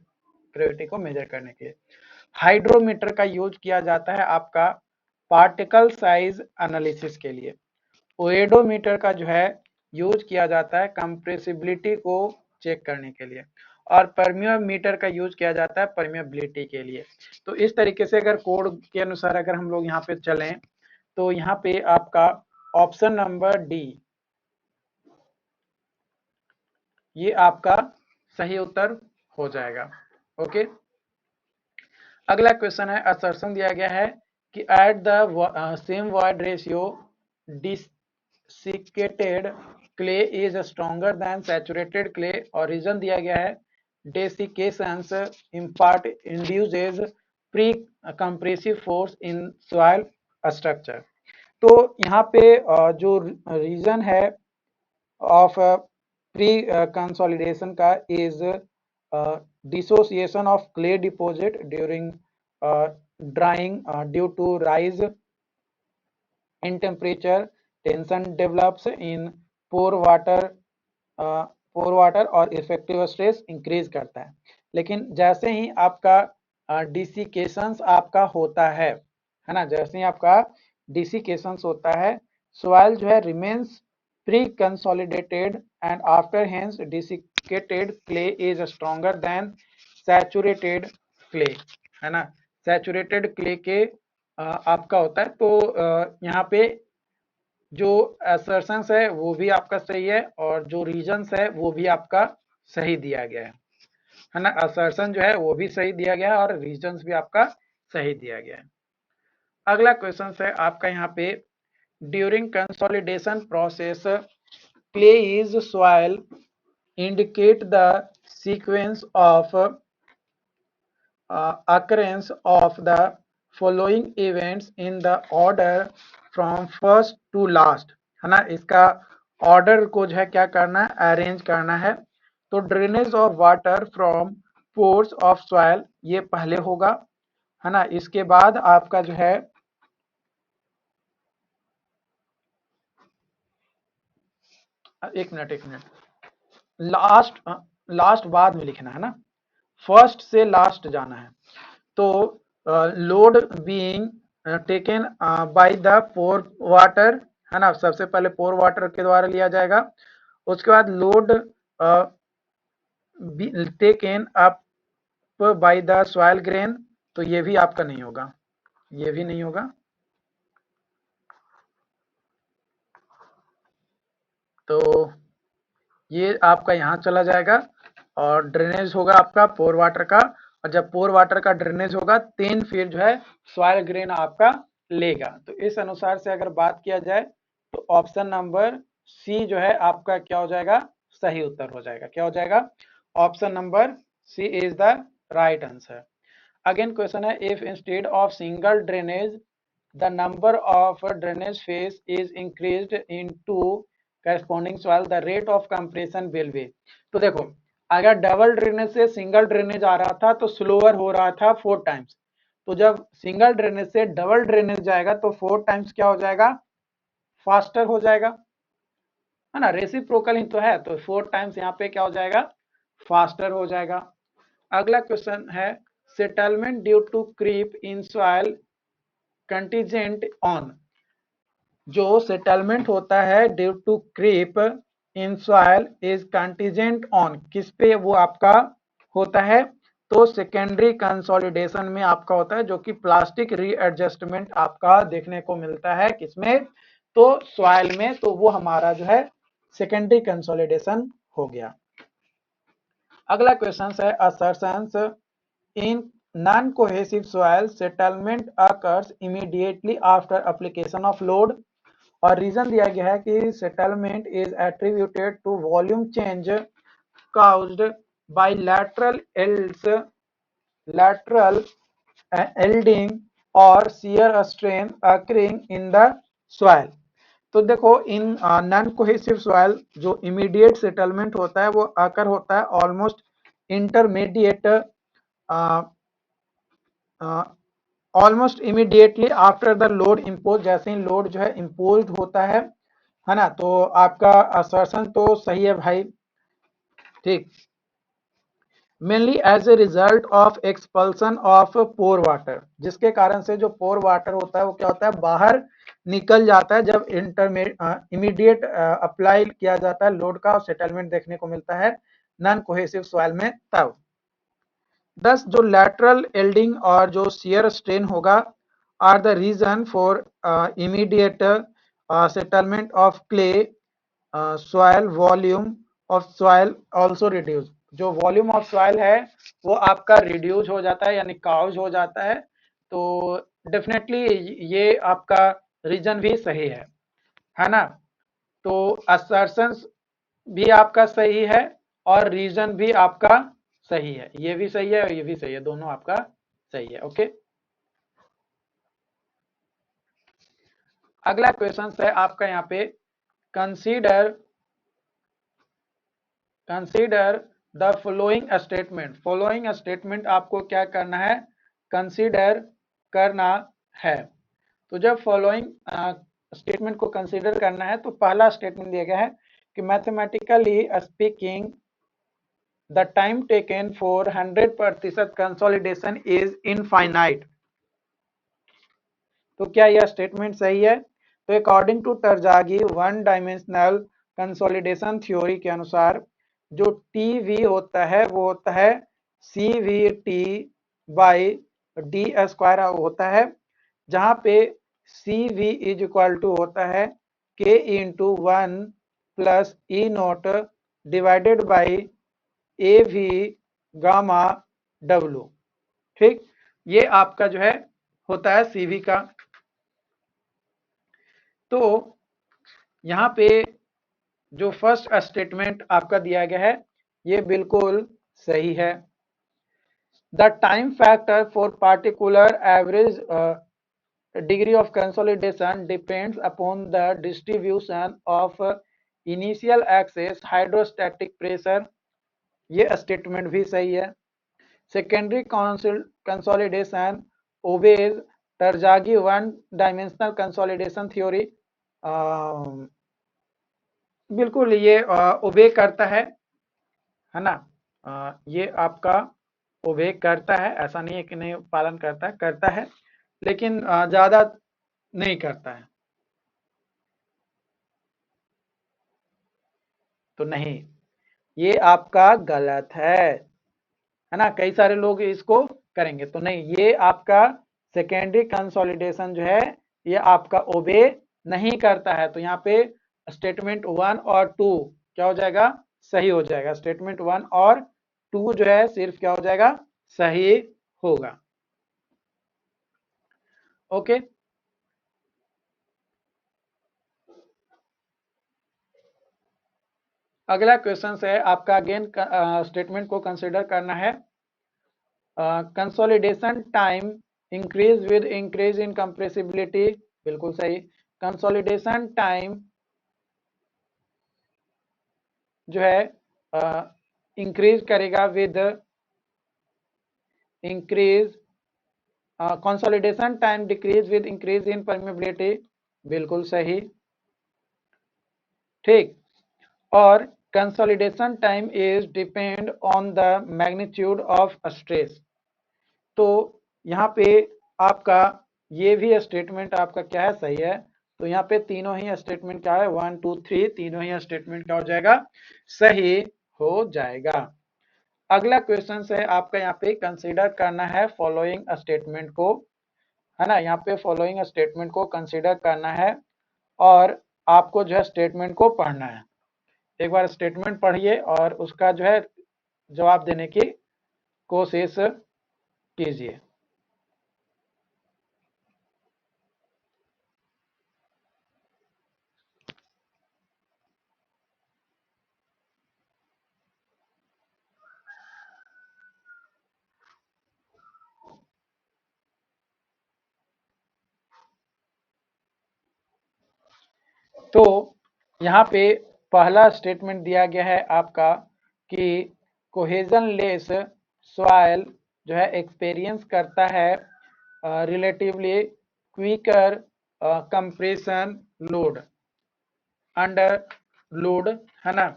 ग्रेविटी को मेजर करने के लिए। हाइड्रोमीटर का यूज किया जाता है आपका पार्टिकल साइज एनालिसिस के लिए। ओएडोमीटर का जो है यूज किया जाता है कंप्रेसिबिलिटी को चेक करने के लिए, और परमियोमीटर का यूज किया जाता है परमिएबिलिटी के लिए। तो इस तरीके से अगर कोड के अनुसार अगर हम लोग यहाँ पे चलें तो यहाँ पे आपका ऑप्शन नंबर डी ये आपका सही उत्तर हो जाएगा। ओके, अगला क्वेश्चन है, असर्शन दिया गया है कि at the same void ratio desiccated clay is stronger than saturated clay, और रीजन दिया गया है desiccations impart induces pre compressive force in soil structure. तो यहाँ पे जो रीजन है ऑफ प्री कंसोलिडेशन का is dissociation of clay deposit during drying due to rise in temperature, tension develops in pore water, pore water और effective stress increase करता है। लेकिन जैसे ही आपका डिसिकेशंस आपका होता है ना, जैसे ही आपका डिसिकेशंस होता है, सॉइल जो है remains pre consolidated and after hence desiccated clay is stronger than saturated clay, है ना। सैचुरेटेड क्ले के आपका होता है। तो यहाँ पे जो असर्शंस है वो भी आपका सही है और जो रीजंस है वो भी आपका सही दिया गया है ना। असर्शन जो है वो भी सही दिया गया है और रीजंस भी आपका सही दिया गया है। अगला क्वेश्चन है आपका यहाँ पे, during consolidation process clay is soil indicate the sequence of occurrence of the following events in the order from first to last, है ना। इसका ऑर्डर को जो है क्या करना है, अरेंज करना है। तो drainage of water from pores of soil ये पहले होगा, है ना। इसके बाद आपका जो है एक मिनट लास्ट लास्ट बाद में लिखना है ना, फर्स्ट से लास्ट जाना है। तो load being taken by the pore water, है ना, सबसे पहले पोर वाटर के द्वारा लिया जाएगा। उसके बाद load taken up by the soil grain, तो ये भी आपका नहीं होगा, ये भी नहीं होगा। तो ये आपका यहाँ चला जाएगा और ड्रेनेज होगा आपका पोर वाटर का। और जब पोर वाटर का ड्रेनेज होगा तेन फिर जो है सॉइल ग्रेन आपका लेगा। तो इस अनुसार से अगर बात किया जाए तो ऑप्शन नंबर सी जो है आपका क्या हो जाएगा, सही उत्तर हो जाएगा। क्या हो जाएगा, option number C is the right answer. Again question है, if instead of single drainage the number of drainage phase is increased into corresponding soil, the rate of compression will be। तो देखो, अगर डबल ड्रेनेज से single drainage आ रहा था तो slower हो रहा था 4 टाइम्स। तो जब सिंगल ड्रेनेज से डबल ड्रेनेज जाएगा तो 4 टाइम्स क्या हो जाएगा, फास्टर हो जाएगा, है ना। रेसिप्रोकल ही तो है, तो 4 टाइम्स यहाँ पे क्या हो जाएगा, फास्टर हो जाएगा। अगला क्वेश्चन है, settlement due to creep in soil contingent on. जो सेटलमेंट होता है due to creep in soil is contingent on, किस पे वो आपका होता है, तो सेकेंडरी कंसोलिडेशन में आपका होता है, जो कि प्लास्टिक रीएडजस्टमेंट आपका देखने को मिलता है किसमें, तो सॉइल में। तो वो हमारा जो है सेकेंडरी कंसोलिडेशन हो गया। अगला क्वेश्चन है, assertions in non cohesive soil settlement occurs immediately after application of load. और रीजन दिया गया है कि settlement is attributed to volume change caused by lateral yielding or shear strain occurring in the soil। तो देखो, इन non cohesive soil जो immediate settlement होता है वो आकर होता है almost intermediate, almost immediately after the load impose, जैसे ही लोड जो है इम्पोज होता है ना। तो आपका असर्शन तो सही है भाई, ठीक। Mainly as a result of expulsion of pore water, जिसके कारण से जो पोर वाटर होता है वो क्या होता है, बाहर निकल जाता है जब इमीडिएट अप्लाई किया जाता है लोड का, और सेटलमेंट देखने को मिलता है नॉन कोहेसिव सॉइल में तब। दस जो लैटरल एल्डिंग और जो शियर स्ट्रेन होगा are the reason for immediate settlement of clay soil, volume of soil also reduce. जो वॉल्यूम ऑफ सॉइल है वो आपका रिड्यूस हो जाता है, यानी काउज हो जाता है। तो डेफिनेटली ये आपका रीजन भी सही है ना। तो असर्शंस भी आपका सही है और रीजन भी आपका सही है, ये भी सही है और ये भी सही है, दोनों आपका सही है। ओके, अगला क्वेश्चन है आपका यहाँ पे, consider consider the following statement. Following statement आपको क्या करना है, कंसीडर करना है। तो जब फॉलोइंग स्टेटमेंट को कंसीडर करना है तो पहला स्टेटमेंट दिया गया है कि mathematically speaking the time taken for 100% consolidation is infinite. तो क्या यह स्टेटमेंट सही है, तो according to Terzaghi one dimensional consolidation theory के अनुसार जो टी वी होता है वो होता है C V T by D square होता है, जहां पे C V is equal to होता है K into 1 plus E naught divided by A V gamma W. ठीक, ये आपका जो है होता है सीवी का। तो यहाँ पे जो फर्स्ट स्टेटमेंट आपका दिया गया है ये बिल्कुल सही है। The time factor for particular average degree of consolidation depends upon the distribution of initial excess hydrostatic pressure, ये स्टेटमेंट भी सही है। Secondary consolidation obeys Terzaghi one dimensional consolidation theory, बिल्कुल ये ओबे करता है ना। ये आपका ओबे करता है, ऐसा नहीं है कि नहीं पालन करता है, करता है, लेकिन ज्यादा नहीं करता है। तो नहीं, ये आपका गलत है ना। कई सारे लोग इसको करेंगे, तो नहीं, ये आपका सेकेंडरी कंसोलिडेशन जो है ये आपका ओबे नहीं करता है। तो यहाँ पे स्टेटमेंट 1 और 2 क्या हो जाएगा, सही हो जाएगा। स्टेटमेंट 1 और 2 जो है सिर्फ क्या हो जाएगा, सही होगा। ओके, अगला क्वेश्चन है आपका, अगेन स्टेटमेंट को कंसिडर करना है। Consolidation time increase with increase in compressibility, बिल्कुल सही। कंसोलिडेशन टाइम जो है इंक्रीज करेगा with increase, consolidation time decrease with increase in permeability, बिल्कुल सही। ठीक, और consolidation time is depend on the magnitude of stress. तो यहाँ पे आपका ये भी स्टेटमेंट आपका क्या है, सही है। तो यहाँ पे तीनों ही स्टेटमेंट क्या है, 1 2 3 तीनों ही स्टेटमेंट क्या हो जाएगा, सही हो जाएगा। अगला क्वेश्चन है आपका, यहाँ पे कंसीडर करना है फॉलोइंग स्टेटमेंट को, है ना। यहाँ पे फॉलोइंग स्टेटमेंट को कंसीडर करना है और आपको जो है स्टेटमेंट को पढ़ना है। एक बार स्टेटमेंट पढ़िए और उसका जो है जवाब देने की कोशिश कीजिए। तो यहाँ पे पहला स्टेटमेंट दिया गया है आपका कि कोहेजन लेस सॉइल जो है एक्सपीरियंस करता है relatively quicker compression load under load, है ना।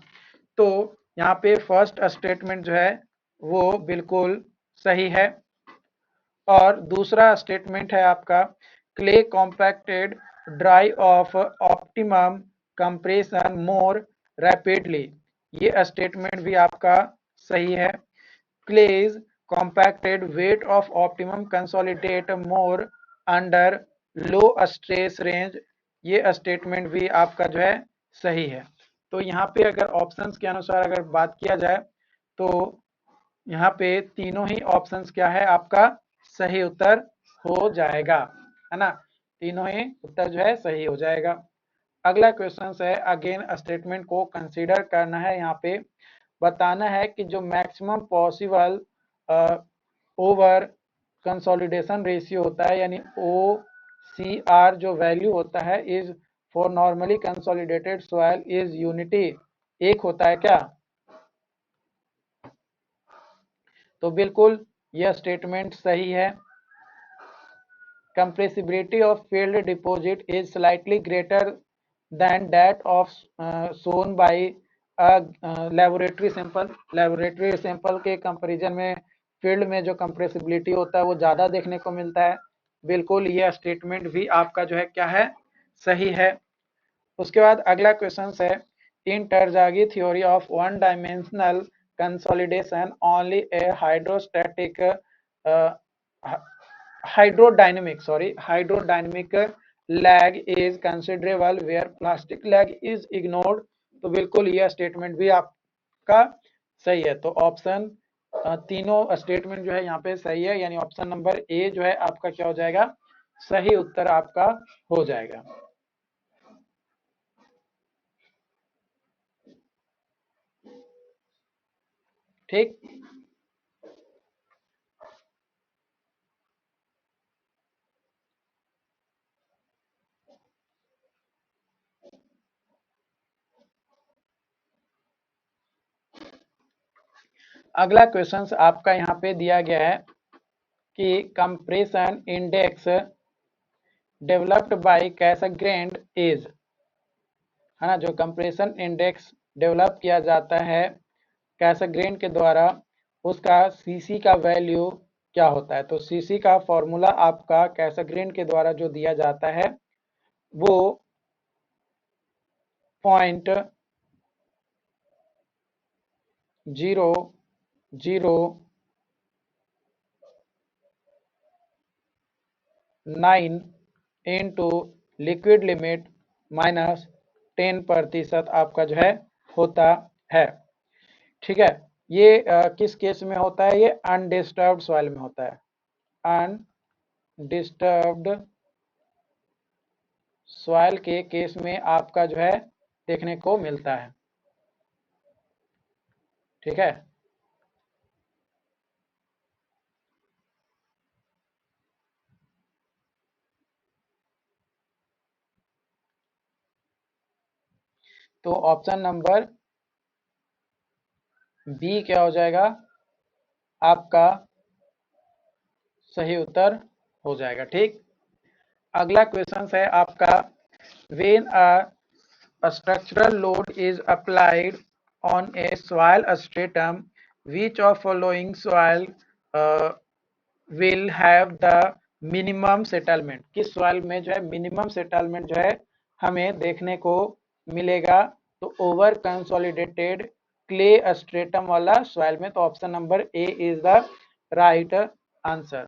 तो यहाँ पे फर्स्ट स्टेटमेंट जो है वो बिल्कुल सही है। और दूसरा स्टेटमेंट है आपका, clay compacted dry of optimum compression more rapidly, ये स्टेटमेंट भी आपका सही है। Clays compacted wet of optimum consolidate more under low stress range, ये स्टेटमेंट भी आपका जो है सही है। तो यहाँ पे अगर ऑप्शंस के अनुसार अगर बात किया जाए तो यहाँ पे तीनों ही ऑप्शंस क्या है आपका सही उत्तर हो जाएगा, है ना। तीनों ही उत्तर जो है सही हो जाएगा। अगला क्वेश्चन है, अगेन स्टेटमेंट को कंसीडर करना है। यहाँ पे बताना है कि जो maximum possible over consolidation ratio होता है, यानी ओ सी आर जो वैल्यू होता है is for normally consolidated soil is unity, एक होता है क्या। तो बिल्कुल यह स्टेटमेंट सही है। Compressibility of filled deposit is slightly greater than that of shown by a laboratory sample. Laboratory sample के कंपैरिजन में फील्ड में जो कंप्रेसिबिलिटी होता है वो ज़्यादा देखने को मिलता है। बिल्कुल ये स्टेटमेंट भी आपका जो है क्या है, सही है। उसके बाद अगला क्वेश्चन है, in Terzaghi theory of one dimensional consolidation only a hydrostatic hydrodynamic lag is considerable where plastic lag is ignored. तो बिल्कुल यह स्टेटमेंट भी आपका सही है। तो ऑप्शन तीनों स्टेटमेंट जो है यहाँ पे सही है, यानी ऑप्शन नंबर ए जो है आपका क्या हो जाएगा, सही उत्तर आपका हो जाएगा। ठीक, अगला क्वेश्चन आपका यहाँ पे दिया गया है कि compression index developed by Cassegrain is, है ना, जो कंप्रेशन इंडेक्स डेवलप किया जाता है कैसग्रेन के द्वारा, उसका सीसी का वैल्यू क्या होता है। तो सीसी का फॉर्मूला आपका कैसग्रेन के द्वारा जो दिया जाता है वो 0.009 इंटू लिक्विड लिमिट माइनस 10% आपका जो है होता है। ठीक है, ये किस केस में होता है, ये अनडिस्टर्ब्ड सॉइल में होता है, अनडिस्टर्ब्ड सॉइल के केस में आपका जो है देखने को मिलता है। ठीक है, तो ऑप्शन नंबर बी क्या हो जाएगा, आपका सही उत्तर हो जाएगा। ठीक, अगला क्वेश्चन है आपका, when a structural load is applied on A soil stratum which of following soil will have the minimum settlement, किस सॉइल में जो है मिनिमम सेटलमेंट जो है हमें देखने को मिलेगा। तो ओवर कंसोलिडेटेड क्ले स्ट्रेटम वाला सॉइल में, तो option number A is the right answer.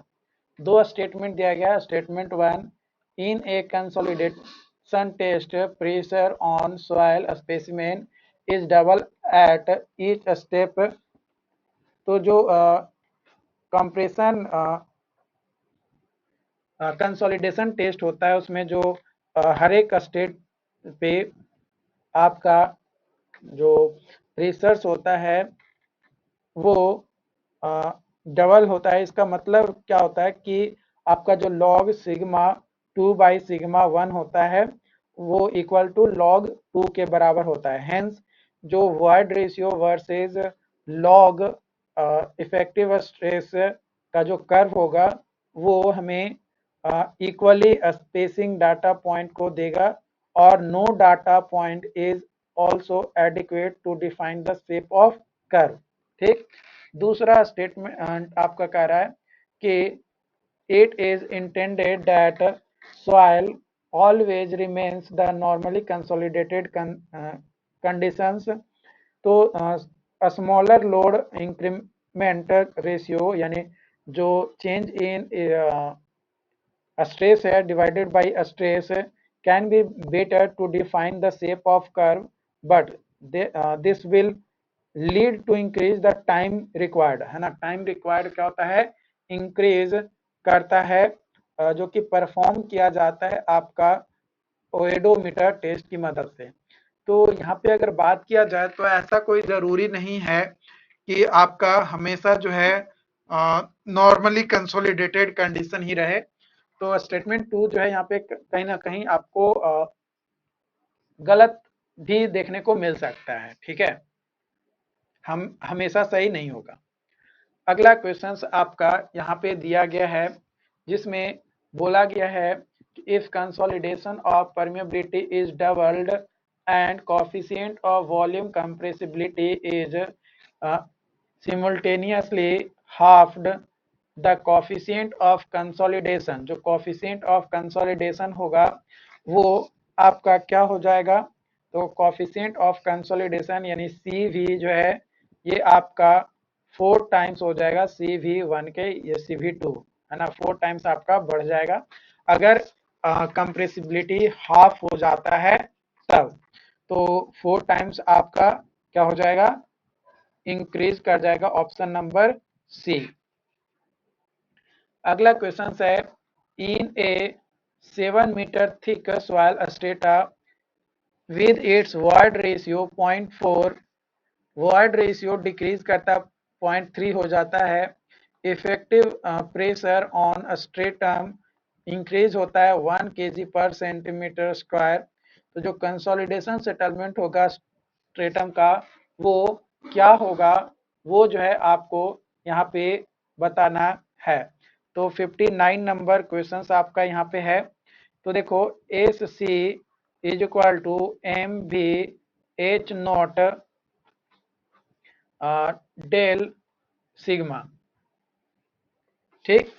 दो स्टेटमेंट दिया गया, statement one, in a consolidation test pressure on soil specimen is double at each step. तो जो कंप्रेशन कंसोलिडेशन टेस्ट होता है उसमें जो हर एक स्टेट पे आपका जो रिसर्च होता है वो डबल होता है। इसका मतलब क्या होता है कि आपका जो लॉग सिग्मा 2/σ1 होता है वो इक्वल टू लॉग 2 के बराबर होता है। हेंस जो void ratio versus log effective stress का जो कर्व होगा वो हमें इक्वली स्पेसिंग डाटा पॉइंट को देगा और no data point is also adequate to define the shape of curve. ठीक, दूसरा स्टेटमेंट आपका कह रहा है कि it is intended that soil always remains the normally consolidated conditions। तो स्मॉलर लोड इंक्रीमेंट रेशियो यानी जो चेंज इन stress है divided by stress can be better to define the shape of curve, but this will lead to increase the time required, है ना। Time required क्या होता है, increase करता है जो कि परफॉर्म किया जाता है आपका ओएडोमीटर टेस्ट की मदद से। तो यहाँ पे अगर बात किया जाए तो ऐसा कोई ज़रूरी नहीं है कि आपका हमेशा जो है नॉर्मली कंसोलिडेटेड कंडीशन ही रहे। तो स्टेटमेंट 2 जो है यहाँ पे कहीं ना कहीं आपको गलत भी देखने को मिल सकता है। ठीक है, हम हमेशा सही नहीं होगा। अगला क्वेश्चन आपका यहाँ पे दिया गया है जिसमें बोला गया है कि if consolidation of permeability is doubled and coefficient of volume compressibility is simultaneously halved, the coefficient of consolidation, जो कोफिशिएंट ऑफ कंसोलिडेशन होगा वो आपका क्या हो जाएगा। तो कोफिशिएंट ऑफ कंसोलिडेशन यानी CV जो है ये आपका 4 टाइम्स हो जाएगा CV1 के, ये CV2 है ना, 4 टाइम्स आपका बढ़ जाएगा अगर कंप्रेसिबिलिटी हाफ हो जाता है तब। तो 4 टाइम्स आपका क्या हो जाएगा, इंक्रीज कर जाएगा, ऑप्शन नंबर सी। अगला क्वेश्चन है, in a 7 metre thick soil strata with its void ratio 0.4, void ratio decrease करता 0.3 हो जाता है, effective pressure on stratum increase होता है 1 kg पर सेंटीमीटर स्क्वायर। तो जो कंसोलिडेशन सेटलमेंट होगा स्ट्रेटम का वो क्या होगा, वो जो है आपको यहाँ पे बताना है। तो 59 नंबर क्वेश्चन आपका यहाँ पे है। तो देखो, S C is equal to M भी एच नॉट डेल सिग्मा। ठीक,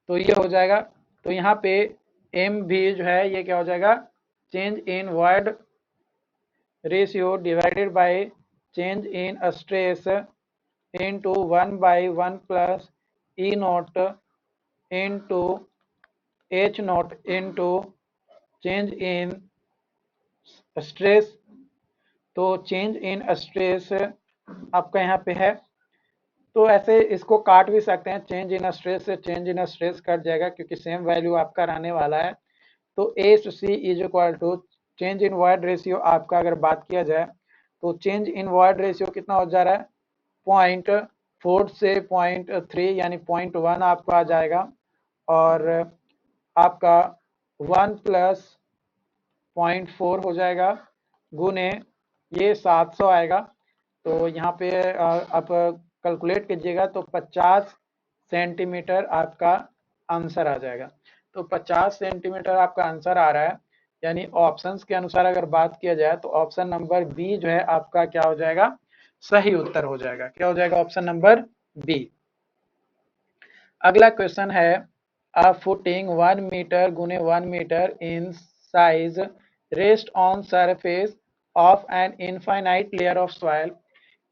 तो ये हो जाएगा। तो यहाँ पे एम भी जो है ये क्या हो जाएगा, change in void ratio divided by change in stress into 1 by 1 plus E naught into H naught into change in stress। तो चेंज इन स्ट्रेस आपका यहाँ पे है। तो ऐसे इसको काट भी सकते हैं, चेंज इन स्ट्रेस से चेंज इन स्ट्रेस कट जाएगा क्योंकि सेम वैल्यू आपका रहने वाला है। तो A C is equal to change in void ratio आपका अगर बात किया जाए तो चेंज इन वॉइड रेशियो कितना हो जा रहा है, 0.4 से 0.3 यानी 0.1 आपका आ जाएगा। और आपका 1 प्लस 0.4 हो जाएगा गुने ये 700 आएगा। तो यहाँ पे आप कैलकुलेट कीजिएगा तो 50 सेंटीमीटर आपका आंसर आ जाएगा। तो 50 सेंटीमीटर आपका आंसर आ रहा है, यानी ऑप्शंस के अनुसार अगर बात किया जाए तो ऑप्शन नंबर बी जो है आपका क्या हो जाएगा, सही उत्तर हो जाएगा। क्या हो जाएगा, ऑप्शन नंबर बी। अगला क्वेश्चन है, अ फुटिंग 1 मीटर गुने 1 metre in size rest on surface of an infinite layer of soil.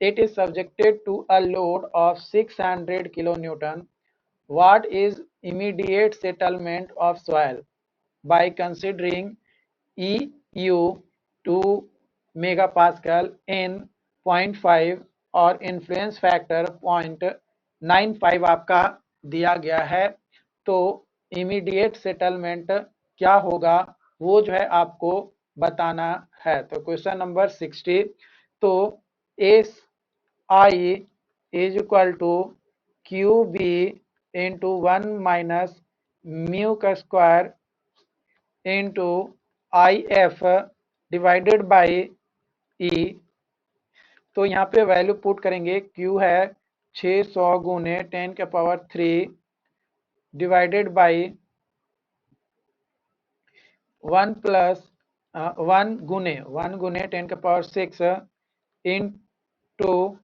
It is subjected to a load of 600 kilonewton. What is immediate settlement of soil by considering EU 2 megapascal in 0.5 और influence factor 0.95 आपका दिया गया है। तो immediate settlement क्या होगा वो जो है आपको बताना है। तो क्वेश्चन नंबर 60, तो S I is equal to Q B into 1 minus mu का square into I F divided by E. तो यहाँ पे वैल्यू पुट करेंगे, Q है 600 गुने 10 के पावर 3 डिवाइडेड बाई 1 प्लस 1 गुने 10 के पावर 6 इंटू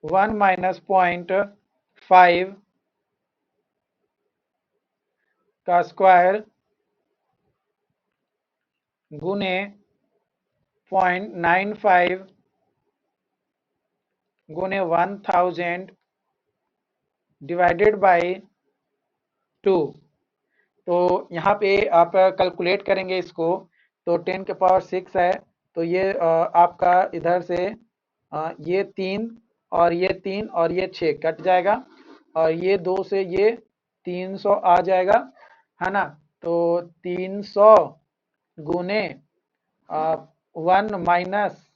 1 माइनस 0.5 का स्क्वायर गुने 0.95 गुने 1000 डिवाइडेड बाई 2। तो यहाँ पे आप कैलकुलेट करेंगे इसको, तो 10 के पावर 6 है, तो ये आपका इधर से ये 3 और ये 3 और ये 6 कट जाएगा, और ये 2 से ये 300 आ जाएगा, है ना। तो 300 गुने 1 माइनस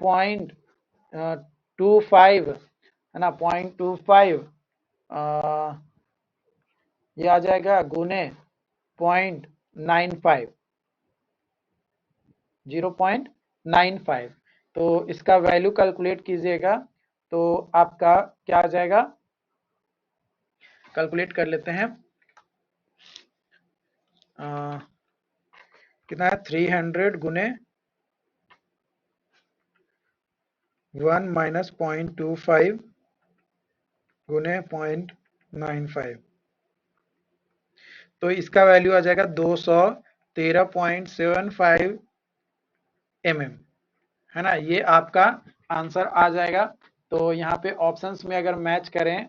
0.25 है ना, 0.25 ये आ जाएगा गुने 0.95 0.95। तो इसका वैल्यू कैलकुलेट कीजिएगा तो आपका क्या आ जाएगा, कैलकुलेट कर लेते हैं। कितना है, 300 गुने 1 माइनस 0.25 गुने 0.95, तो इसका वैल्यू आ जाएगा 213.75 mm, है ना। ये आपका आंसर आ जाएगा। तो यहाँ पे ऑप्शंस में अगर मैच करें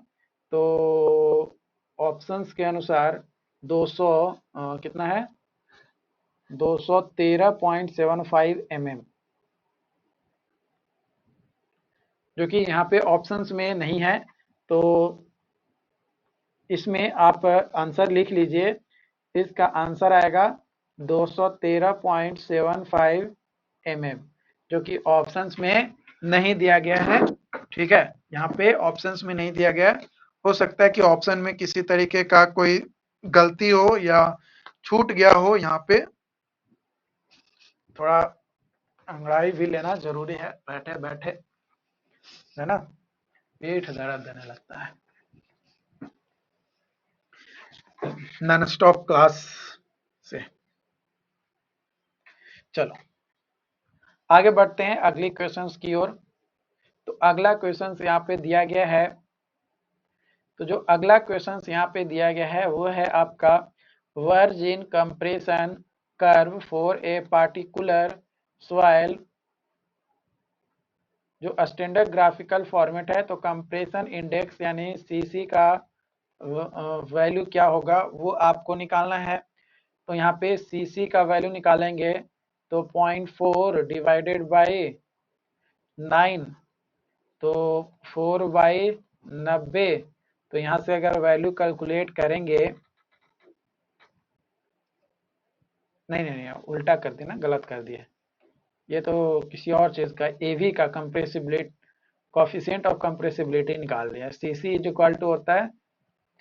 तो ऑप्शंस के अनुसार 200 कितना है, 213.75 mm, जो कि यहाँ पे ऑप्शंस में नहीं है। तो इसमें आप आंसर लिख लीजिए, इसका आंसर आएगा 213.75 mm, जो कि ऑप्शंस में नहीं दिया गया है। ठीक है, यहाँ पे ऑप्शंस में नहीं दिया गया है। हो सकता है कि ऑप्शन में किसी तरीके का कोई गलती हो या छूट गया हो, यहाँ पे थोड़ा अंगड़ाई भी लेना जरूरी है, बैठे बैठे है ना पीठ दर्द देने लगता है। नॉन स्टॉप क्लास से। चलो आगे बढ़ते हैं अगली क्वेश्चंस की ओर। तो अगला क्वेश्चंस यहाँ पे दिया गया है। तो जो अगला क्वेश्चंस यहाँ पे दिया गया है वो है आपका verge in compression curve for a particular soil. जो स्टैंडर्ड ग्राफिकल फॉर्मेट है, तो कंप्रेशन इंडेक्स यानी सीसी का वैल्यू क्या होगा वो आपको निकालना है। तो यहाँ पे सीसी का वैल्यू निकालेंगे तो 0.4 डिवाइडेड बाई 9, तो 4/90। तो यहाँ से अगर वैल्यू कैलकुलेट करेंगे, नहीं नहीं नहीं उल्टा कर दिया ना, गलत कर दिया। ये तो किसी और चीज का एवी का कंप्रेसिबिलिटी कोफिशिएंट ऑफ कंप्रेसिबिलिटी निकाल दिया। सीसी इज इक्वल टू होता है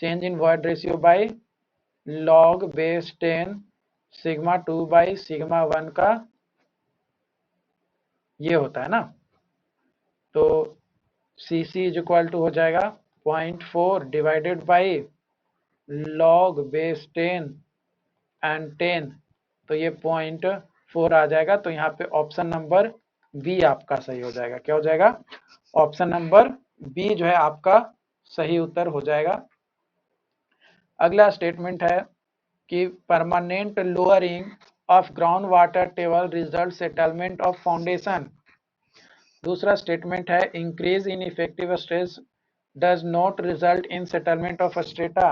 change in void ratio by log base 10 sigma 2 by sigma 1 का ये होता है ना। तो सी सी इज इक्वल टू हो जाएगा 0.4 divided by log base 10 and 10, तो ये 0.4 आ जाएगा। तो यहाँ पे ऑप्शन नंबर बी आपका सही हो जाएगा। क्या हो जाएगा? ऑप्शन नंबर बी जो है आपका सही उत्तर हो जाएगा। अगला स्टेटमेंट है कि permanent lowering of ground water table result settlement of foundation. दूसरा स्टेटमेंट है increase in effective stress does not result in settlement of strata.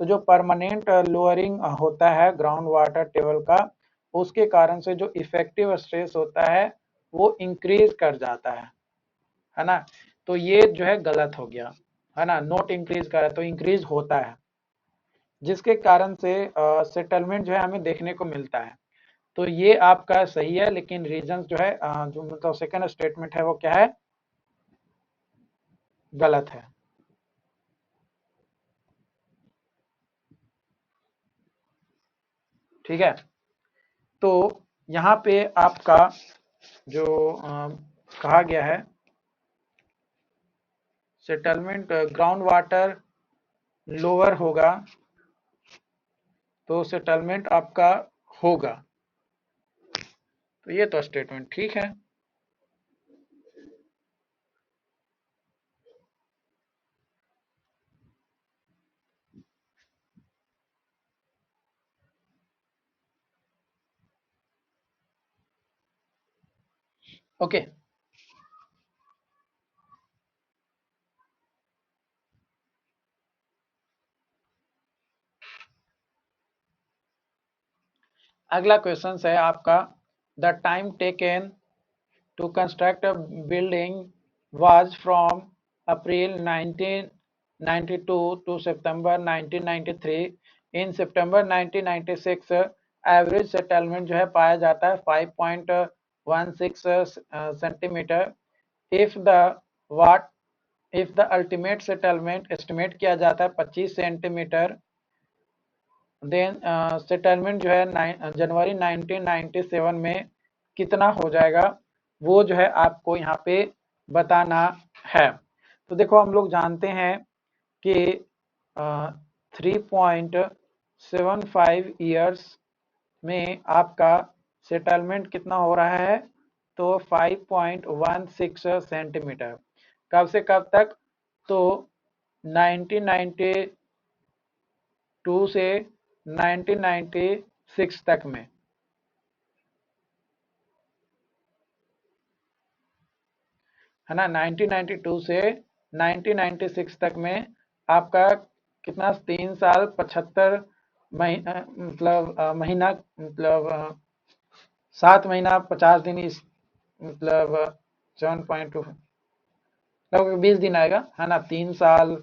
तो जो परमानेंट लोअरिंग होता है ग्राउंड वाटर टेबल का, उसके कारण से जो इफेक्टिव स्ट्रेस होता है वो इंक्रीज कर जाता है ना। तो ये जो है गलत हो गया, है ना। नॉट इंक्रीज कर तो इंक्रीज होता है, जिसके कारण से सेटलमेंट जो है हमें देखने को मिलता है। तो ये आपका सही है, लेकिन रीजन जो है जो मतलब सेकंड स्टेटमेंट है वो क्या है? गलत है। ठीक है। तो यहाँ पे आपका जो कहा गया है सेटलमेंट ग्राउंड वाटर लोअर होगा तो सेटलमेंट आपका होगा। तो ये तो स्टेटमेंट ठीक है। ओके। अगला क्वेश्चन है आपका the time taken to construct a building was from April 1992 to September 1993. In September 1996 average settlement जो है पाया जाता है 5.16 centimetre. If the what if the ultimate settlement estimate किया जाता है 25 सेंटीमीटर, देन सेटलमेंट जो है जनवरी 1997 में कितना हो जाएगा, वो जो है आपको यहाँ पे बताना है। तो देखो हम लोग जानते हैं कि 3.75 ईयर्स में आपका सेटलमेंट कितना हो रहा है, तो 5.16 सेंटीमीटर। कब से कब तक? तो 1992 से 1996 तक में, है ना। 1992 से 1996 तक में आपका कितना 3 साल 75 मतलब महीना, मतलब 7 महीना 50 दिन, इस मतलब 7.2 लगभग 20 दिन आएगा, है ना। 3 साल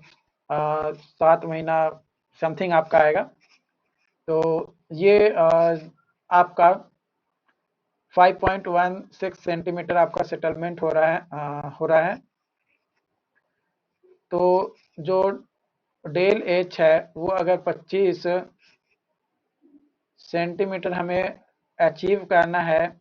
7 महीना समथिंग आपका आएगा। तो ये आपका 5.16 सेंटीमीटर आपका सेटलमेंट हो रहा है। तो जो डेल एच है वो अगर 25 सेंटीमीटर हमें अचीव करना है,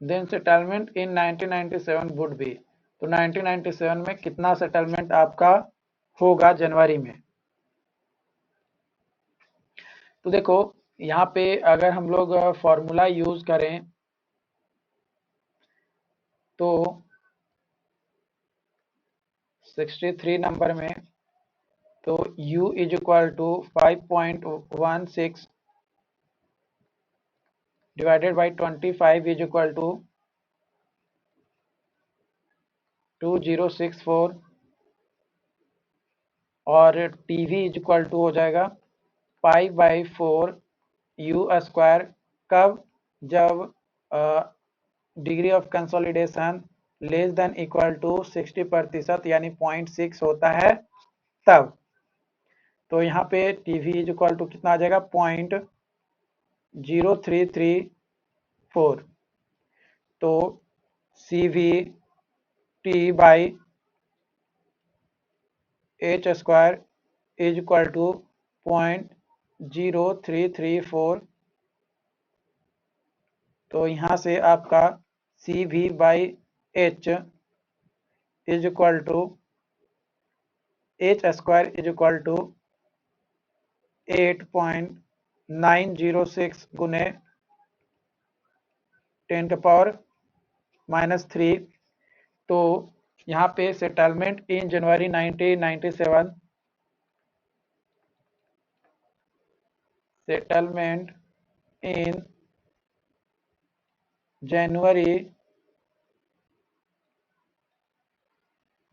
then settlement in 1997 would be, तो 1997 में कितना सेटलमेंट आपका होगा जनवरी में। तो देखो यहाँ पे अगर हम लोग फॉर्मूला यूज करें तो 63 नंबर में, तो u is equal to 5.16 divided by 25 is equal to 2064 और टीवी इज इक्वल टू हो जाएगा 5/4 यू स्क्वायर। कब? जब degree of consolidation less than equal to 60% यानी 0.6 होता है तब। तो यहाँ पे टीवी इज इक्वल टू कितना आ जाएगा 0.0334। तो C V T by H square is equal to 0.0334। तो यहाँ से आपका C V by H is equal to H square is equal to 8.906 गुने 10⁻³ तो यहाँ पे settlement in January 1997, settlement in January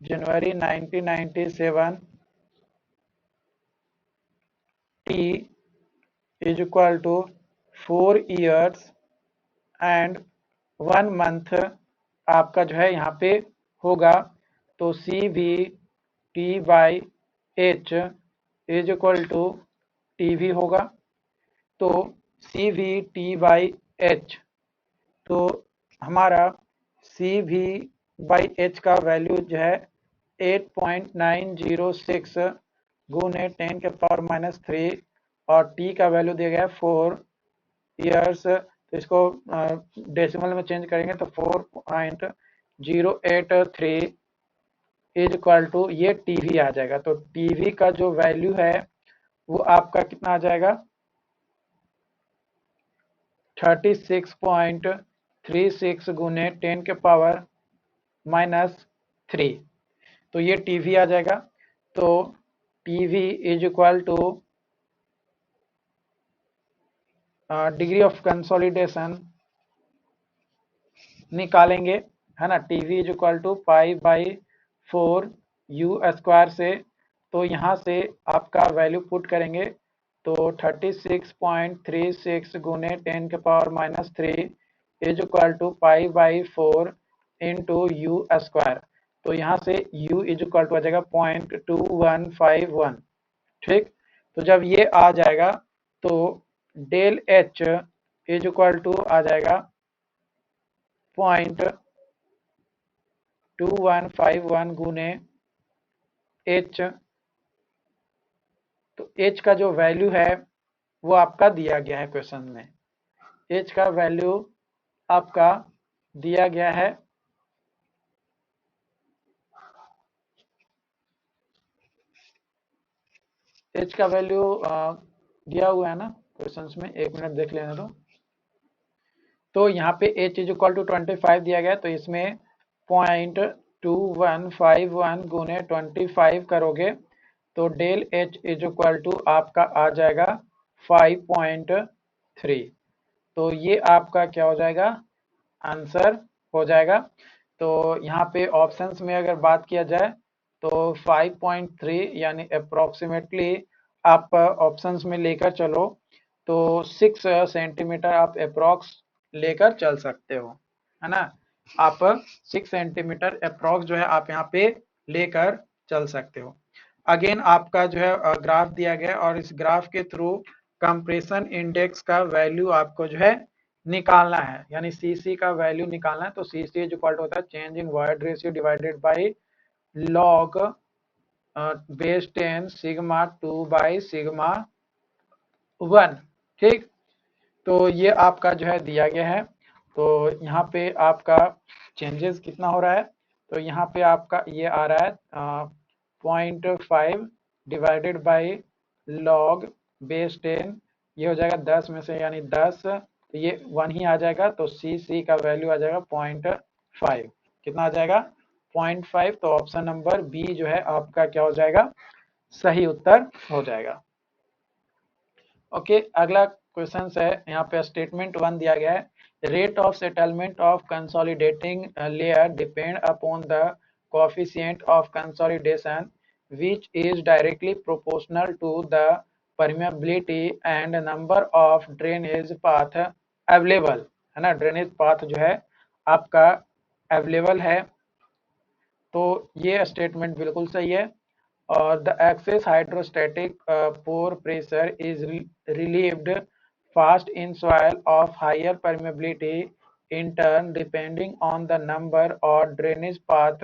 1997 T is equal to 4 years and 1 month आपका जो है यहाँ पे होगा। तो C V T by H is equal to T we होगा। तो C V T by H, तो हमारा सी वी बाई एच का वैल्यू जो है 8.906 गुने 10⁻³ और टी का वैल्यू दिया गया है 4 years। तो इसको डेसिमल में चेंज करेंगे तो 4.083 इज इक्वल टू ये टीवी आ जाएगा। तो टीवी का जो वैल्यू है वो आपका कितना आ जाएगा 36.36 गुने 10⁻³ तो ये टीवी आ जाएगा। तो TV is equal to degree of consolidation निकालेंगे, है ना। TV is equal to 5/4 U square से, तो यहाँ से आपका वैल्यू पुट करेंगे तो 36.36 गुने 10⁻³ is equal to 5/4 into u square. तो यहाँ से u इज इक्वल टू आ जाएगा 0.2151। ठीक, तो जब ये आ जाएगा तो del h is equal to आ जाएगा 0.2151 गुने h। तो h का जो वैल्यू है वो आपका दिया गया है क्वेश्चन में। h का वैल्यू आपका दिया गया है h का वैल्यू दिया हुआ है ना क्वेश्चंस में, एक मिनट देख लेने दो। तो यहाँ पे h इज इक्वल टू 25 दिया गया, तो इसमें 0.2151 गुने 25 करोगे तो del h is equal to आपका आ जाएगा 5.3। तो ये आपका क्या हो जाएगा आंसर हो जाएगा। तो यहाँ पे ऑप्शंस में अगर बात किया जाए तो 5.3 यानी अप्रोक्सीमेटली आप ऑप्शंस में लेकर चलो तो 6 सेंटीमीटर आप अप्रोक्स लेकर चल सकते हो, है ना। आप 6 सेंटीमीटर अप्रोक्स जो है आप यहाँ पे लेकर चल सकते हो। अगेन आपका जो है ग्राफ दिया गया और इस ग्राफ के थ्रू कंप्रेशन इंडेक्स का वैल्यू आपको जो है निकालना है, यानी सीसी का वैल्यू निकालना है। तो सीसी इज इक्वल टू होता है change in void ratio divided by log base 10 sigma 2 by sigma 1। ठीक, तो ये आपका जो है दिया गया है। तो यहाँ पे आपका चेंजेस कितना हो रहा है, तो यहाँ पे आपका ये आ रहा है 0.5 डिवाइडेड बाई लॉग बेस 10, ये हो जाएगा 10 में से यानी 10, तो ये 1 ही आ जाएगा, तो सी का वैल्यू आ जाएगा 0.5। कितना आ जाएगा 0.5, तो ऑप्शन नंबर बी जो है आपका क्या हो जाएगा, सही उत्तर हो जाएगा। ओके, अगला क्वेश्चन है, यहाँ पे स्टेटमेंट 1 दिया गया है, rate of settlement of consolidating layer depend upon the coefficient of consolidation which is directly proportional to the permeability and number of drainage path available, है ना, ड्रेनेज पाथ जो है आपका अवेलेबल है, तो ये स्टेटमेंट बिल्कुल सही है। और the excess hydrostatic pore pressure is relieved fast in soil of higher permeability in turn depending on the number or drainage path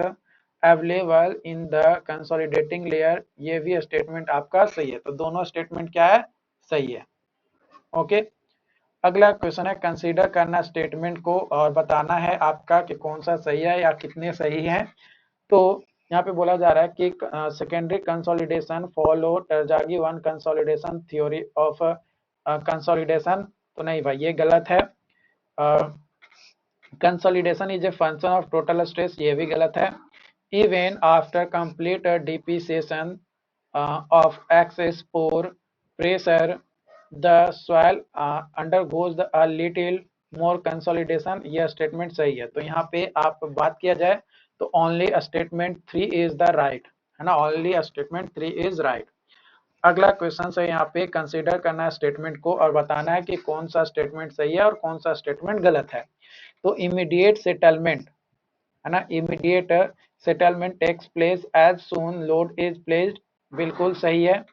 available in the consolidating layer। ये भी स्टेटमेंट आपका सही है, तो दोनों स्टेटमेंट क्या है, सही है। ओके, अगला क्वेश्चन है, कंसीडर करना स्टेटमेंट को और बताना है आपका कि कौन सा सही है या कितने सही हैं। तो यहाँ पे बोला जा रहा है कि secondary consolidation follow Terzaghi one consolidation theory of consolidation, तो नहीं भाई ये गलत है। Consolidation is a function of total stress, ये भी गलत है। Even after complete dissipation of excess pore pressure the soil undergoes a little more consolidation, यह स्टेटमेंट सही है। तो यहाँ पे आप बात किया जाए तो only statement 3 is the right, है ना, ओनली स्टेटमेंट 3 इज राइट। अगला क्वेश्चन है, यहाँ पे कंसीडर करना है स्टेटमेंट को और बताना है कि कौन सा स्टेटमेंट सही है और कौन सा स्टेटमेंट गलत है। तो इमीडिएट सेटलमेंट, है ना, immediate settlement takes place as soon load is placed, बिल्कुल सही है।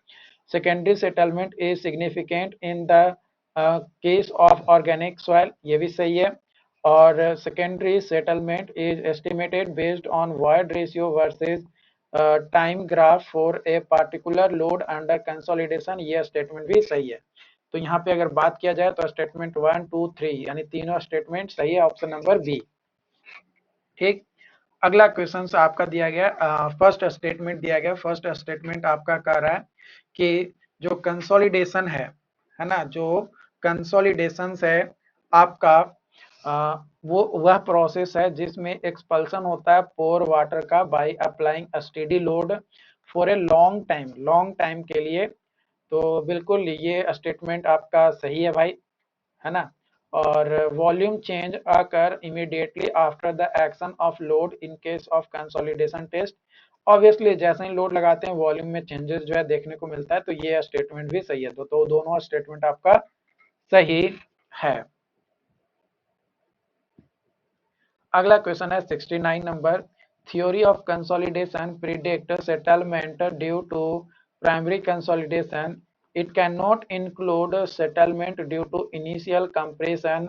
Secondary settlement is significant in the case of organic soil, ये भी सही है। और secondary settlement is estimated based on void ratio versus time graph for a particular load under consolidation, ये statement भी सही है। तो यहाँ पे अगर बात किया जाए तो स्टेटमेंट 1 2 3 यानी तीनों स्टेटमेंट सही है, ऑप्शन नंबर बी। ठीक, अगला क्वेश्चन आपका दिया गया, फर्स्ट स्टेटमेंट दिया गया। फर्स्ट स्टेटमेंट आपका कह रहा है कि जो कंसोलिडेशन है ना, जो कंसोलिडेशन है आपका वो वह प्रोसेस है जिसमें एक्सपल्सन होता है पोर वाटर का by applying steady load for a long time के लिए। तो बिल्कुल ये स्टेटमेंट आपका सही है भाई, है ना। और volume change occur immediately after the action of load in case of consolidation test, obviously जैसे ही लोड लगाते हैं वॉल्यूम में चेंजेस जो है देखने को मिलता है, तो ये स्टेटमेंट भी सही है। तो दोनों स्टेटमेंट आपका सही है। अगला क्वेश्चन है 69 number, theory of consolidation predict settlement due to primary consolidation, it cannot include settlement due to initial compression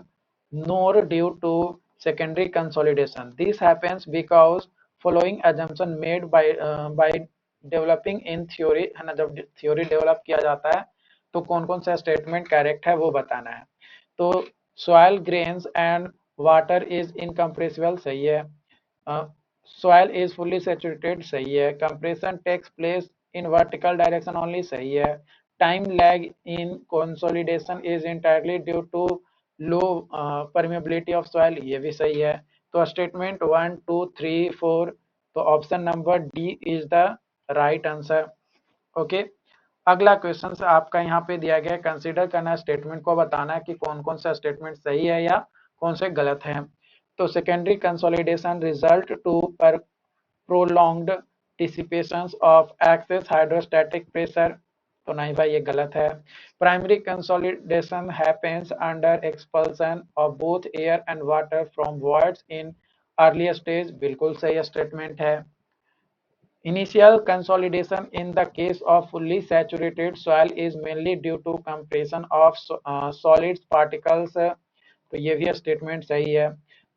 nor due to secondary consolidation. This happens because following assumption made by developing in theory, है ना, जब theory develop किया जाता है तो कौन कौन सा स्टेटमेंट करेक्ट है वो बताना है। तो soil grains and water is incompressible, सही है। soil is fully saturated, सही है। compression takes place in vertical direction only, सही है। time lag in consolidation is entirely due to low permeability of soil, ये भी सही है। तो स्टेटमेंट 1 2 3 4, तो option number D is the right answer. Okay, अगला क्वेश्चन आपका यहाँ पे दिया गया, कंसीडर करना स्टेटमेंट को बताना है कि कौन कौन सा स्टेटमेंट सही है या कौन से गलत है। तो सेकेंडरी कंसोलिडेशन रिजल्ट टू पर prolonged dissipation of excess hydrostatic pressure, तो नहीं भाई ये गलत है। Primary consolidation happens under expulsion of both air and water from voids in early stage, बिल्कुल सही स्टेटमेंट है। Initial consolidation in the case of fully saturated soil is mainly due to compression of solids particles, तो ये भी statement सही है।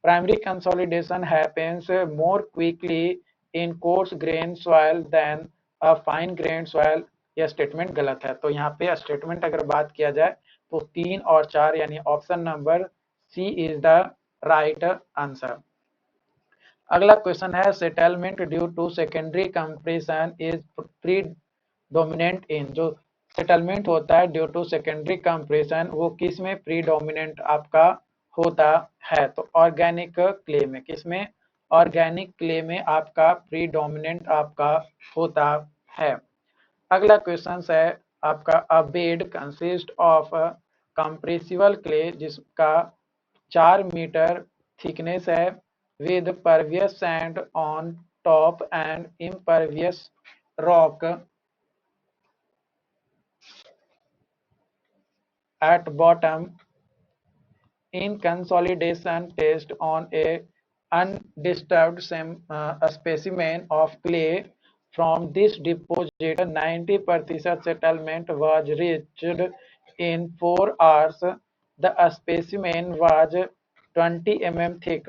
Primary consolidation happens more quickly in coarse grain soil than a fine grain soil, यह statement गलत है। तो यहाँ पे स्टेटमेंट अगर बात किया जाए तो 3 और 4 यानी option number C is the right answer. अगला क्वेश्चन है settlement due to secondary compression is predominant in. जो सेटलमेंट होता है ड्यू टू सेकेंडरी कंप्रेशन वो किस में प्रीडोमिनेंट आपका होता है? तो ऑर्गेनिक क्ले में। किसमें? ऑर्गेनिक क्ले में आपका प्रीडोमिनेंट आपका होता है। अगला क्वेश्चन है आपका a bed consist of compressible clay जिसका 4 मीटर थिकनेस है with pervious sand on top and impervious rock at bottom. In consolidation test on a undisturbed specimen of clay from this deposit 90% settlement was reached in 4 hours. The specimen was 20 mm thick.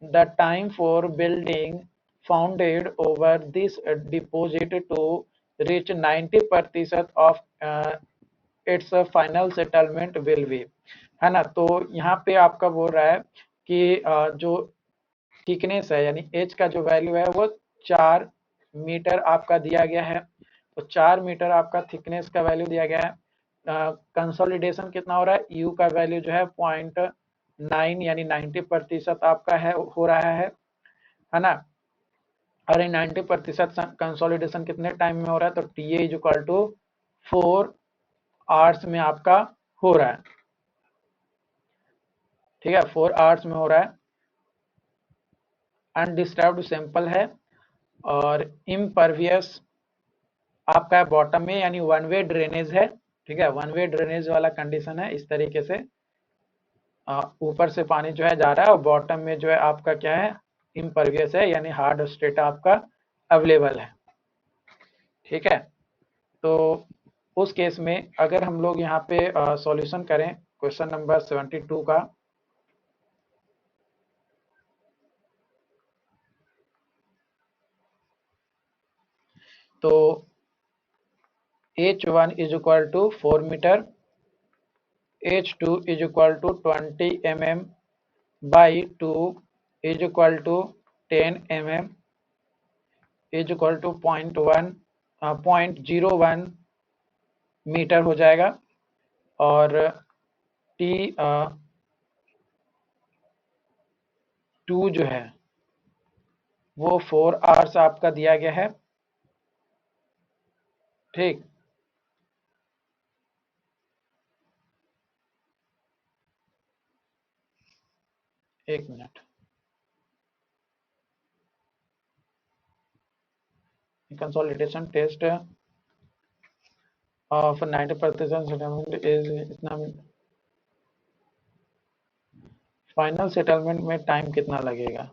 The time for building founded over this deposit to reach 90% of it's final settlement will be, है ना। तो यहाँ पे आपका बोल रहा है कि जो थिकनेस है यानी एच का जो वैल्यू है वो 4 मीटर आपका दिया गया है। तो 4 मीटर आपका थिकनेस का वैल्यू दिया गया है। कंसोलिडेशन कितना हो रहा है? यू का वैल्यू जो है 0.9 यानी 90% आपका है हो रहा है ना। और 90% कंसोलिडेशन कितने टाइम में हो रहा है? तो T A is equal to 4 hours में आपका हो रहा है। ठीक है, 4 आवर्स में हो रहा है। अनडिस्टर्ब्ड सैंपल है और इम्परवियस आपका बॉटम में यानी वन वे ड्रेनेज है। ठीक है, वन वे ड्रेनेज वाला कंडीशन है। इस तरीके से ऊपर से पानी जो है जा रहा है और बॉटम में जो है आपका क्या है? इम्परवियस है यानी हार्ड स्टेट आपका अवेलेबल है। ठीक है, तो उस केस में अगर हम लोग यहाँ पे सॉल्यूशन करें क्वेश्चन नंबर 72 का, तो H1 is equal to 4 metre, H2 is equal to 20 mm by 2 is equal to 10 mm is equal to 0.01 metre हो जाएगा। और T2 जो है वो 4 आवर्स आपका दिया गया है। ठीक, एक minute, consolidation test of 90% settlement is इतना। फाइनल सेटलमेंट में टाइम कितना लगेगा?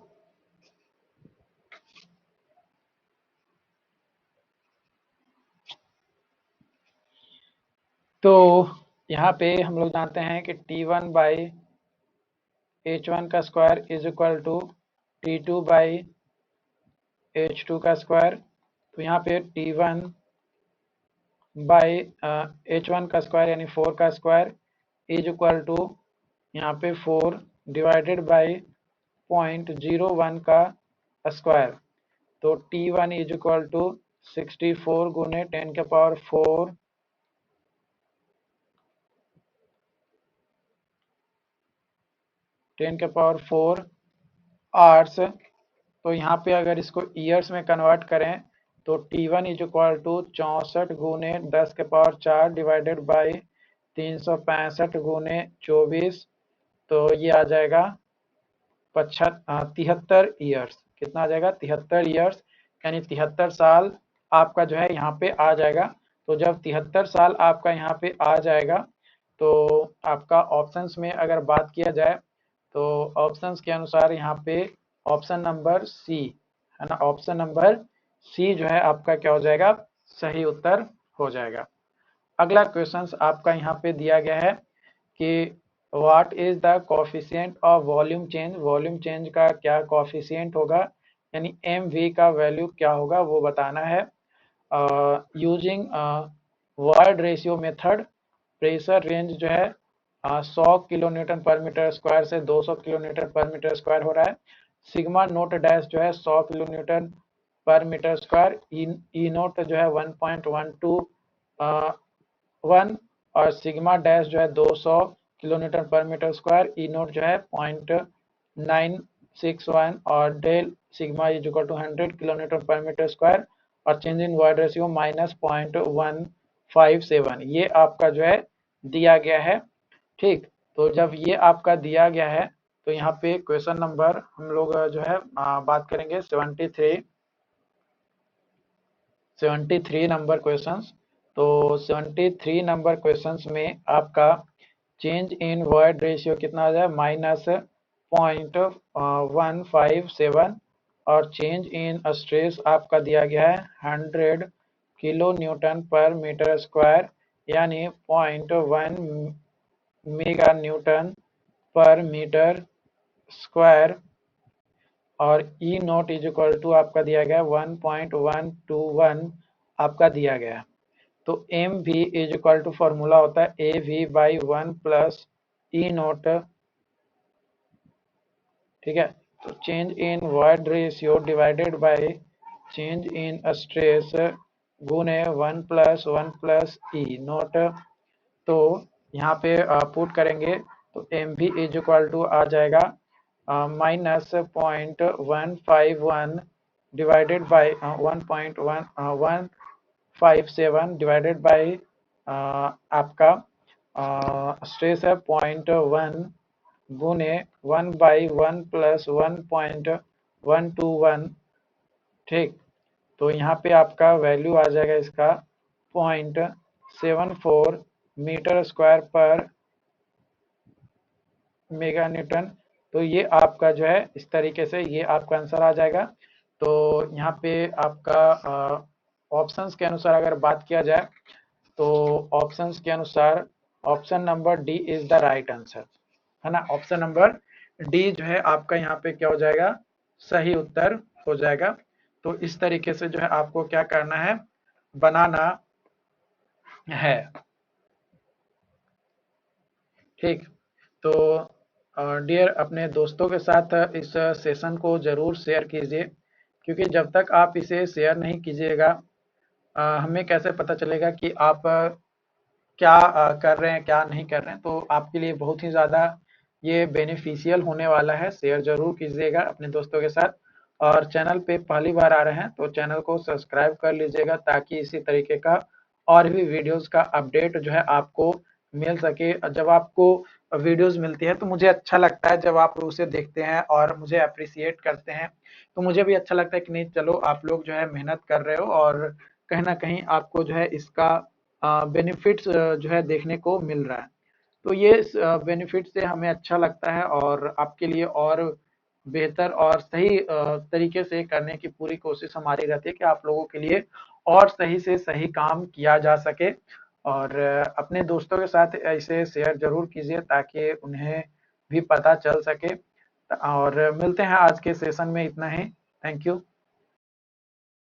तो यहाँ पे हम लोग जानते हैं कि T1 बाई H1 का square is equal to T2 by H2 का स्क्वायर। तो यहाँ पे T1 बाई H1 का स्क्वायर यानी 4 का स्क्वायर इज इक्वल टू यहाँ पे 4 डिवाइडेड बाई 0.01 का स्क्वायर। तो T1 इज इक्वल टू 64 गुने 10 के पावर 4 10 के पावर 4 आवर्स। तो यहाँ पे अगर इसको ईयर्स में कन्वर्ट करें तो T1 इज इक्वल टू 64 गुने 10 के पावर 4 डिवाइडेड बाई 365 गुने 24, तो ये आ जाएगा 73 ईयर्स। कितना आ जाएगा? 73 ईयर्स यानी 73 साल आपका जो है यहाँ पे आ जाएगा। तो जब 73 साल आपका यहाँ पे आ जाएगा तो आपका ऑप्शंस में अगर बात किया जाए तो ऑप्शंस के अनुसार यहाँ पे ऑप्शन नंबर सी, है ना, ऑप्शन नंबर सी जो है आपका क्या हो जाएगा? सही उत्तर हो जाएगा। अगला क्वेश्चन आपका यहाँ पे दिया गया है कि what is the coefficient of volume change. Volume change का क्या कोफिशिएंट होगा यानी एम वी का वैल्यू क्या होगा वो बताना है। Using void ratio method pressure range जो है 100 किलो न्यूटन पर मीटर स्क्वायर से 200 किलो न्यूटन पर मीटर स्क्वायर हो रहा है। सिग्मा नोट डैश जो है 100 किलो न्यूटन पर मीटर स्क्वायर, ई नोट जो है 1.121 और सिग्मा डैश जो है 200 किलो न्यूटन पर मीटर स्क्वायर, ई नोट जो है 0.961 और del sigma is equal to 100 kilo newton पर मीटर स्क्वायर और चेंज इन वॉइड रेशियो -0.157। ये आपका जो है दिया गया है। ठीक, तो जब ये आपका दिया गया है तो यहाँ पे क्वेश्चन नंबर हम लोग जो है बात करेंगे 73 नंबर क्वेश्चंस। तो 73 नंबर क्वेश्चंस में आपका चेंज इन वॉइड रेशियो कितना आ जाए -0.157 और चेंज इन स्ट्रेस आपका दिया गया है 100 किलो न्यूटन पर मीटर स्क्वायर यानी 0.1 मेगा न्यूटन पर मीटर स्क्वायर और ई नोट इज इक्वल टू आपका दिया गया 1.121 आपका दिया गया है। तो एम भी इज इक्वल टू फॉर्मूला होता है A V by 1 plus E note. ठीक है, तो change in void ratio divided by change in stress गुने 1 प्लस ई नोट। तो यहाँ पे पुट करेंगे तो एम भी इज इक्वल टू आ जाएगा -0.151 डिवाइडेड बाय 1.157 डिवाइडेड बाय आपका स्ट्रेस है 0.1 गुने 1/1 प्लस 1.121। ठीक, तो यहाँ पे आपका वैल्यू आ जाएगा इसका 0.74 मीटर स्क्वायर पर मेगा न्यूटन। तो ये आपका जो है इस तरीके से ये आपका आंसर आ जाएगा। तो यहाँ पे आपका ऑप्शंस के अनुसार अगर बात किया जाए तो ऑप्शंस के अनुसार option number D is the right answer, है ना। ऑप्शन नंबर डी जो है आपका यहाँ पे क्या हो जाएगा, सही उत्तर हो जाएगा। तो इस तरीके से जो है आपको क्या करना है, बनाना है। ठीक, तो डियर अपने दोस्तों के साथ इस सेशन को ज़रूर शेयर कीजिए, क्योंकि जब तक आप इसे शेयर नहीं कीजिएगा हमें कैसे पता चलेगा कि आप क्या कर रहे हैं क्या नहीं कर रहे हैं। तो आपके लिए बहुत ही ज़्यादा ये बेनिफिशियल होने वाला है। शेयर ज़रूर कीजिएगा अपने दोस्तों के साथ और चैनल पे पहली बार आ रहे हैं तो चैनल को सब्सक्राइब कर लीजिएगा ताकि इसी तरीके का और भी वीडियोस का अपडेट जो है आपको मिल सके। जब आपको वीडियोस मिलती है तो मुझे अच्छा लगता है, जब आप उसे देखते हैं और मुझे अप्रिशिएट करते हैं तो मुझे भी अच्छा लगता है कि नहीं चलो आप लोग जो है मेहनत कर रहे हो और कहीं ना कहीं आपको जो है इसका बेनिफिट्स जो है देखने को मिल रहा है। तो ये बेनिफिट से हमें अच्छा लगता है और आपके लिए और बेहतर और सही तरीके से करने की पूरी कोशिश हमारी रहती है कि आप लोगों के लिए और सही से सही काम किया जा सके। और अपने दोस्तों के साथ इसे शेयर ज़रूर कीजिए ताकि उन्हें भी पता चल सके। और मिलते हैं आज के सेशन में, इतना ही। Thank you.